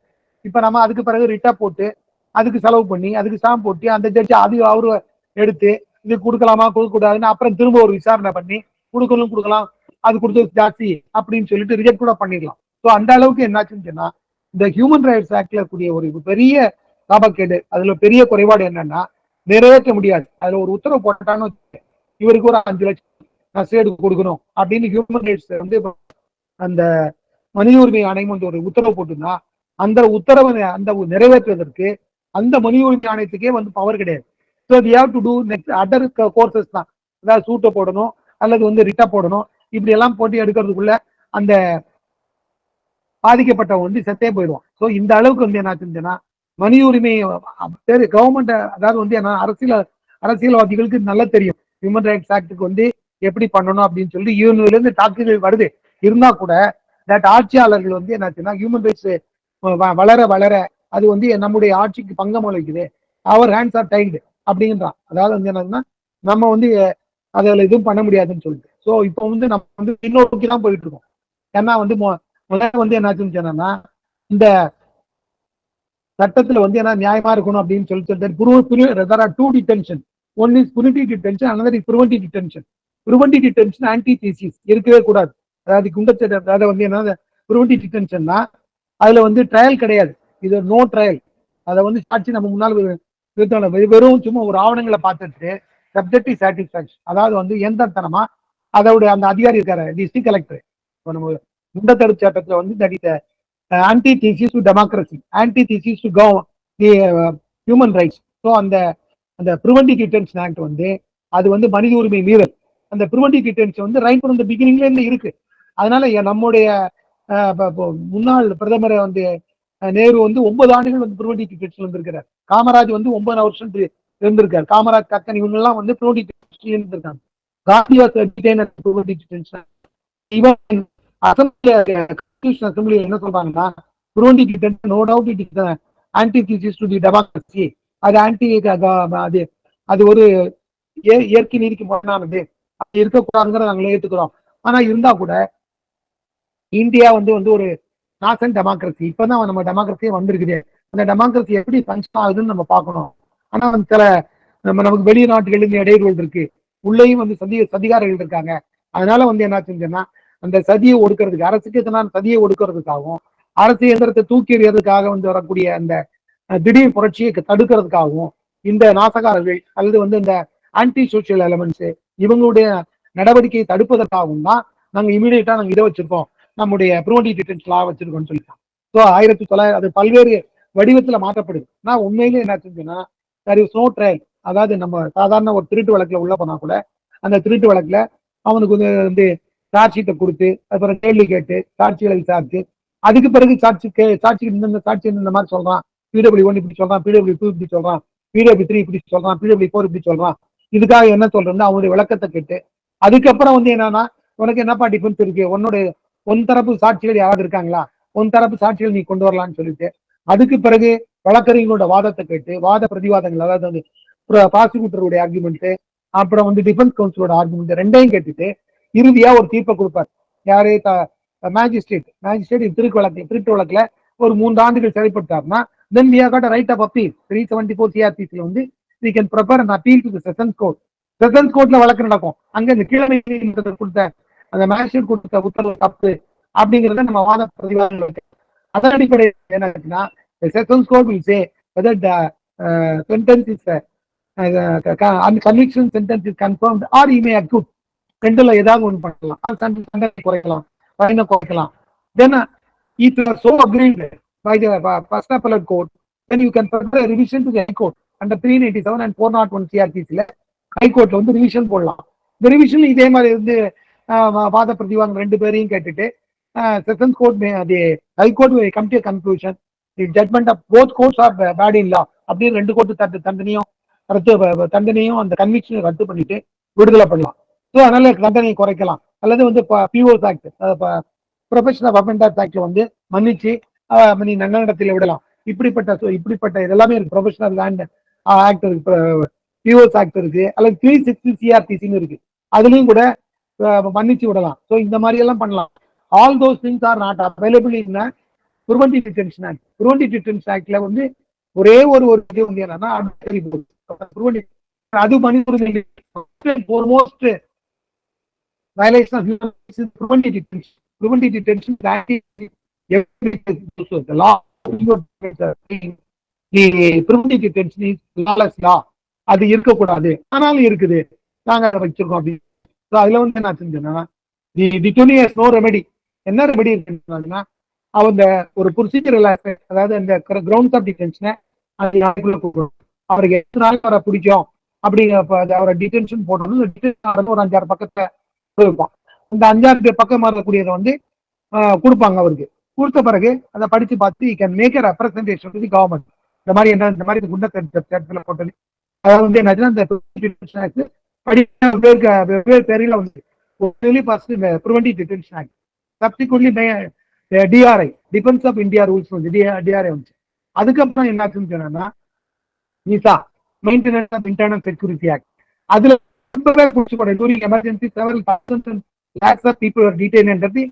இப்ப நம்ம அதுக்கு பிறகு ரிட்டா போட்டு அதுக்கு செலவு பண்ணி அதுக்கு ஸ்டாம்ப் போட்டு அந்த ஜட்ஜி அவரு எடுத்து இது கொடுக்கலாமா கொடுக்க கூடாதுன்னு அப்புறம் திரும்ப ஒரு விசாரணை பண்ணி கொடுக்கலாம், அது கொடுத்தது ஜாஸ்தி அப்படின்னு சொல்லிட்டு ரிஜெக்ட் கூட பண்ணிடலாம். ஸோ அந்த அளவுக்கு என்னாச்சுன்னு சொன்னா இந்த ஹியூமன் ரைட்ஸ் ஆக்ட்ல கூடிய ஒரு பெரிய சாபக்கேடு, அதுல பெரிய குறைபாடு என்னன்னா நிறைவேற்ற முடியாது. அதுல ஒரு உத்தரவு போட்டான்னு இவருக்கு ஒரு 5 லட்சம் நான் ஸ்டேட் கொடுக்கணும் அப்படின்னு ஹியூமன் ரைட்ஸ் அந்த மனித உரிமை ஆணையம் ஒரு உத்தரவு போட்டுன்னா அந்த உத்தரவை நிறைவேற்றுவதற்கு அந்த மனித உரிமை ஆணையத்துக்கே பவர் கிடையாது. So we have to do next other courses தான். அதாவது சூட்டை போடணும் அல்லது ரிட்டா போடணும். இப்படி எல்லாம் போட்டி எடுக்கிறதுக்குள்ள அந்த பாதிக்கப்பட்டவன் செத்தே போயிடுவான். ஸோ இந்த அளவுக்கு என்னாச்சுன்னா மனித உரிமை கவர்மெண்ட் அதாவது என்ன அரசியல்வாதிகளுக்கு நல்லா தெரியும் ஹியூமன் ரைட்ஸ் ஆக்டுக்கு எப்படி பண்ணணும் அப்படின்னு சொல்லி யூனியன்ல இருந்து தாக்குதல் வருது. இருந்தா கூட ஆட்சியாளர்கள் என்னாச்சுன்னா ஹியூமன் ரைட்ஸ் வளர வளர அது நம்முடைய ஆட்சிக்கு பங்கம் அளிக்குது, அவர் ஹேண்ட்ஸ் ஆர் டைல்டு அப்படின்றான். அதாவது என்னன்னா நம்ம அதில் எதுவும் பண்ண முடியாதுன்னு சொல்லிட்டு. ஸோ இப்போ நம்ம இன்னொரு தான் போயிட்டு இருக்கோம். ஏன்னா முதல்ல என்னாச்சுன்னு சொன்னா இந்த சட்டத்துல என்ன நியாயமா இருக்கணும் அப்படின்னு சொல்லிட்டு two detention. One is punitive detention, another is preventive detention. Preventive detention antithesis இருக்கவே கூடாது. அதாவது குண்டச்சட்ட அதாவது என்ன ப்ரிவென்டிவ் டிடென்ஷன்னா அதுல ட்ரையல் கிடையாது, இது நோ ட்ரையல். அதை சாட்சி நம்ம முன்னால் வெறும் சும்மா ஒரு ஆவணங்களை பார்த்துட்டு சப்ஜெக்டிவ் சாட்டிஸ்பாக்சன், அதாவது எந்தத்தனமா அதோட அந்த அதிகாரி இருக்காரு டிஸ்ட்ரிக்ட் கலெக்டர். இப்போ நம்ம குண்ட தடுப்பு சட்டத்துல that is antithesis to democracy, antithesis to human rights. So அந்த ப்ரிவென்டிவ் டிடென்ஷன் ஆக்ட் அது மனித உரிமை மீறல். அந்த preventive detention right from the பிகினிங்ல இருந்து இருக்கு. அதனால நம்முடைய முன்னாள் பிரதமர் நேரு 9 ஆண்டுகள் ப்ரிவென்டிவ் டிடென்ஷன் இருந்திருக்கிறார். காமராஜ் 9 வருஷம் இருந்திருக்காரு. காமராஜ் கக்கன் இவங்க எல்லாம் ப்ரிவென்டிவ் டிடென்ஷன் இருந்திருக்காங்க. Gandhi was detained at preventive detention. Even assembly என்ன சொல்றாங்கன்னா preventive detention no doubt it is antithesis to the democracy, அது ஆன்டி அது ஒரு இயற்கை நீதிக்கு முரணானது, அது இருக்கக்கூடாதுங்கிறத நாங்களே ஏற்றுக்கிறோம். ஆனா இருந்தா கூட இந்தியா ஒரு நாசன் டெமோக்ரஸி. இப்பதான் நம்ம டெமோக்ரஸியே வந்திருக்குது. அந்த டெமோக்ரஸி எப்படி ஃபங்க்ஷன் ஆகுதுன்னு நம்ம பார்க்கணும். ஆனா சில நமக்கு வெளிநாட்டுகளில் இடையூறுகள் இருக்கு, உள்ளேயும் சதிகாரர்கள் இருக்காங்க. அதனால என்னாச்சுன்னா அந்த சதியை ஒடுக்கிறதுக்கு, அரசுக்கு எத்தனால சதியை ஒடுக்கிறதுக்காகவும் அரசு இயந்திரத்தை தூக்கி எறியறதுக்காக வரக்கூடிய அந்த திடீர் புரட்சியை தடுக்கிறதுக்காகவும் இந்த நாசகாரர்கள் அல்லது இந்த ஆன்டி சோசியல் எலமெண்ட்ஸ் இவங்களுடைய நடவடிக்கையை தடுப்பதற்காகவும் தான் நாங்க இமீடியட்டா நாங்க இதை வச்சிருக்கோம், நம்முடைய ப்ரிவென்டிவ் டிடென்ஷன் லா வச்சிருக்கோம்னு சொல்லிட்டாங்க. ஸோ 1900 அது பல்வேறு வடிவத்துல மாற்றப்படுது. நான் உண்மையிலே என்ன செஞ்சேன்னா there is no trial. அதாவது நம்ம சாதாரண ஒரு திருட்டு வழக்குல உள்ள போனா கூட அந்த திருட்டு வழக்குல அவனுக்கு சார்ஜ் ஷீட்டை கொடுத்து அப்புறம் கேள்வி கேட்டு சாட்சிகளை விசாரிச்சு அதுக்கு பிறகு சாட்சி இந்த மாதிரி சொல்றான், PW1 இப்படி சொல்றான், PW2 இப்படி சொல்றான், PW3 இப்படி சொல்றான், PW4 இப்படி சொல்றான், இதுக்காக என்ன சொல்றேன்னு அவனுடைய விளக்கத்தை கேட்டு அதுக்கப்புறம் என்னன்னா உனக்கு என்னப்பா டிஃபென்ஸ் இருக்கு, உன் தரப்பு சாட்சிகள் யாராவது இருக்காங்களா, உன் தரப்பு சாட்சிகள் நீ கொண்டு வரலாம்னு சொல்லிட்டு அதுக்கு பிறகு வழக்கறிஞர்களோட வாதத்தை கேட்டு வாத பிரதிவாதங்கள், அதாவது ப்ராசிக்யூட்டருடைய ஆர்குமெண்ட் அப்புறம் டிஃபென்ஸ் கவுன்சிலோட ஆர்குமெண்ட் ரெண்டையும் கேட்டுட்டு இறுதியா ஒரு தீர்ப்பை கொடுப்பார். யாரு மேஜிஸ்ட்ரேட் திருட்டு வழக்குல ஒரு 3 ஆண்டுகள் சிறைப்பட்டார்னா then we have got a right of appeal. 374 CRPC we can prepare an appeal to the sessions court. Sessions கோர்ட்ல வழக்கு நடக்கும். அங்க இந்த கீழமை கொடுத்த அந்த மேஜிஸ்ட்ரேட் கொடுத்த உத்தரவு தப்பு அப்படிங்கறத நம்ம வாத பிரதிவாதங்கள் இருக்கு. அதன் அடிப்படையில் என்ன இருக்குன்னா, sessions court will say whether the sentence is conviction sentence is confirmed or he may acute. ரெண்டுல ஏதாவது ஒன்று பண்ணலாம், தண்டனை குறைக்கலாம், ஃபைனை குறைக்கலாம். Then if you are so agreed by the first appellate court, then you can further revision to the high court under 387 and 401 CRPC-ல high கோர்ட்ல வந்து revision போடலாம். இந்த ரிவிஷன் இதே மாதிரி வந்து வாத பிரதிவாதம் ரெண்டு பேரையும் கேட்டுட்டு sessions court the high court come to conclusion the judgment of both courts are bad in law அப்படின்னு ரெண்டு கோர்ட்டு தண்டனையும் அந்த கன்விக்ஷனை ரத்து பண்ணிட்டு விடுதலை பண்ணலாம். ஸோ அதனால தண்டனையை குறைக்கலாம். அல்லது வந்து POs act, professional of offenders ஆக்ட்ல வந்து மன்னிச்சு நீ நன்னடத்தில் விடலாம். இப்படிப்பட்ட இதெல்லாமே இருக்கு. ப்ரொஃபஷனல் லேண்ட் ஆக்ட் இருக்கு, பிஓஸ் ஆக்ட் இருக்கு, அல்லது 360 CRPC இருக்கு, அதுலயும் கூட மன்னிச்சு விடலாம். ஸோ இந்த மாதிரி எல்லாம் பண்ணலாம். All those things are not available in preventive detention act. Preventive detention ஆக்ட்ல வந்து ஒரே ஒரு இது வந்து என்னன்னா அது மனித உரிமை most violation of human rights is preventive detention. Preventive detention that is the law. The preventive detention is lawless law. அது இருக்கக்கூடாது, ஆனாலும் இருக்குது, நாங்க அதை வச்சிருக்கோம் அப்படின்னு. அதுல வந்து என்ன செஞ்சோம்னா, தி டுனி ஹஸ் நோ ரெமெடி. என்ன ரெமெடி இருக்குன்னா, அவங்க ஒரு ப்ரொசீஜரல் ஆஸ்பெக்ட், அதாவது அந்த கிரவுண்ட்ஸ் ஆஃப் டிடென்ஷனை அவருக்கு எத்தனை நாள் வர பிடிக்கும் அப்படிங்கிற அவரை டிடென்ஷன் போடணும். ஒரு 5-6 பக்கத்தை இருப்பான். அந்த 5-6 பக்கம் வரக்கூடியதை வந்து கொடுப்பாங்க அவருக்கு. கொடுத்த பிறகு அதை படிச்சு பார்த்து he can make a representation to the government. இந்த மாதிரி என்ன, இந்த மாதிரி குண்டத்துல போட்டது, அதாவது வந்து என்னச்சுன்னா இந்த வெவ்வேறு பேரில் வந்து preventive detention act, subsequently DRI, Defence of India Rules வந்து DRI வந்து. அதுக்கப்புறம் என்னாச்சுன்னு சொன்னா MISA, Maintenance of Internal Security Act. அதுல during emergency several thousands and lakhs of people were detained under the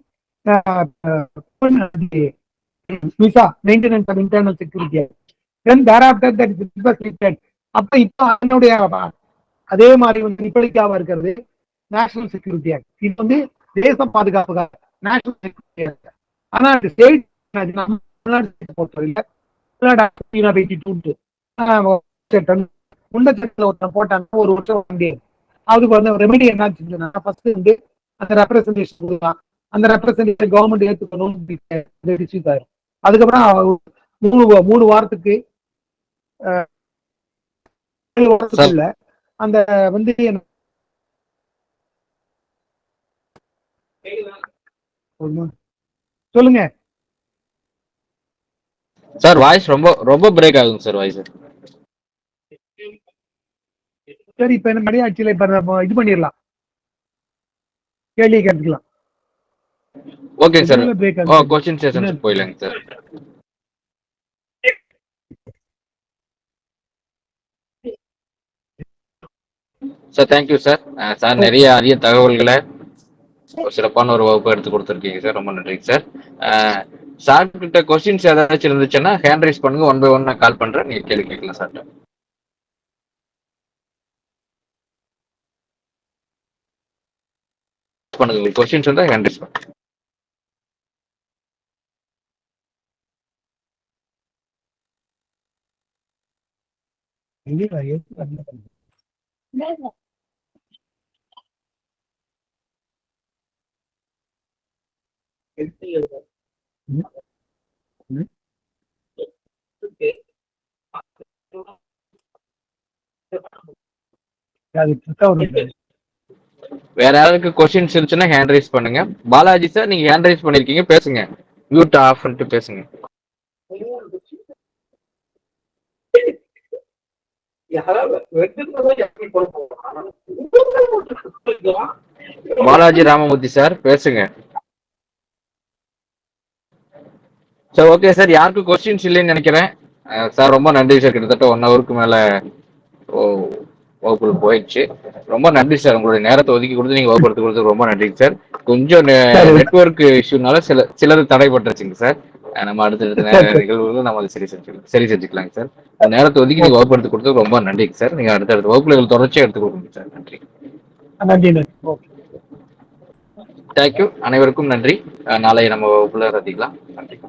visa maintenance of internal security act. Then thereafter that was lifted. அப்ப இப்ப அதனுடைய அதே மாதிரி வந்து இப்படிக்காக இருக்கிறது நேஷனல் செக்யூரிட்டி ஆக்ட். இது வந்து தேச பாதுகாப்புக்காக நேஷனல் செக்யூரிட்டி ஆக்ட். ஆனா ஸ்டேட் பொறுத்தவரையில முண்டச்சட்டத்தில் ஒருத்தன் போட்டாங்க, ஒரு வருஷம் வண்டி. அதுக்கு வந்து ரெமெடி என்ன செஞ்சா, ஃபர்ஸ்ட் வந்து அந்த ரெப்ரசன்டேஷன் கொடுக்கலாம், அந்த ரெப்ரசன்டேஷன் கவர்மெண்ட் ஏற்றுக்கணும். அதுக்கப்புறம் 3 வாரத்துக்கு 7 வாரத்துக்குள்ள அந்த வந்து சொல்லுங்க சார். வாய்ஸ் ரொம்ப பிரேக் ஆகுங்க சார் வாய்ஸ். சரி, இப்ப என்ன மணி ஆட்சியில இப்ப இது பண்ணிடலாம், கேள்வி கேட்டுக்கலாம். ஓகே சார், क्वेश्चन செஷன் போயிடலாங்க sir. Sir thank you sir. Sir நிறைய அரிய தகவல்களை சிறப்பான ஒரு வகுப்பு எடுத்து கொடுத்துருக்கீங்க சார், ரொம்ப நன்றிங்க சார். சார் கிட்ட கொஸ்டின்ஸ் ஏதாச்சும் இருந்துச்சுன்னா ஹேண்ட் ரைஸ் பண்ணுங்க, 1 by 1 நான் கால் பண்றேன், நீங்க கேள்வி கேட்கலாம் சார். பண்ணுங்க, क्वेश्चंस இருந்தா ஹேண்ட் ரைஸ் பண்ணுங்க. வேற யாருக்கு क्वेश्चंस இருந்துச்சுன்னா ஹேண்ட் ரைஸ் பண்ணுங்க. பாலாஜி சார், நீங்க ஹேண்ட் ரைஸ் பண்ணிருக்கீங்க, பேசுங்க. மியூட் ஆஃப் பண்ணிட்டு பேசுங்க. பாலாஜி ராமமூர்த்தி சார் பேசுங்க. சார் ஓகே சார், யாருக்கும் क्वेश्चंस இல்லைன்னு நினைக்கிறேன். சார் ரொம்ப நன்றி சார், கிட்டத்தட்ட 1 ஹவருக்கு மேல வகுப்புல போயிடுச்சு. ரொம்ப நன்றி சார், உங்களுடைய நேரத்தை ஒதுக்கி கொடுத்து நீங்க வகுப்பு எடுத்து கொடுத்து ரொம்ப நன்றிங்க சார். கொஞ்சம் நெட்வொர்க் இஷ்யூனால சிலது தடைப்பட்டுருச்சுங்க சார். நம்ம அடுத்த நிகழ்வுகள் நம்ம அதை சரி செஞ்சுக்கலாங்க சார். நேரத்தை ஒதுக்கி நீங்க வகுப்பு எடுத்து கொடுத்து ரொம்ப நன்றிங்க சார். நீங்க அடுத்த வகுப்புகள் தொடர்ச்சியா எடுத்து கொடுங்க சார். நன்றி. தேங்க்யூ. அனைவருக்கும் நன்றி. நாளை நம்ம வகுப்புல சந்திக்கலாம். நன்றி.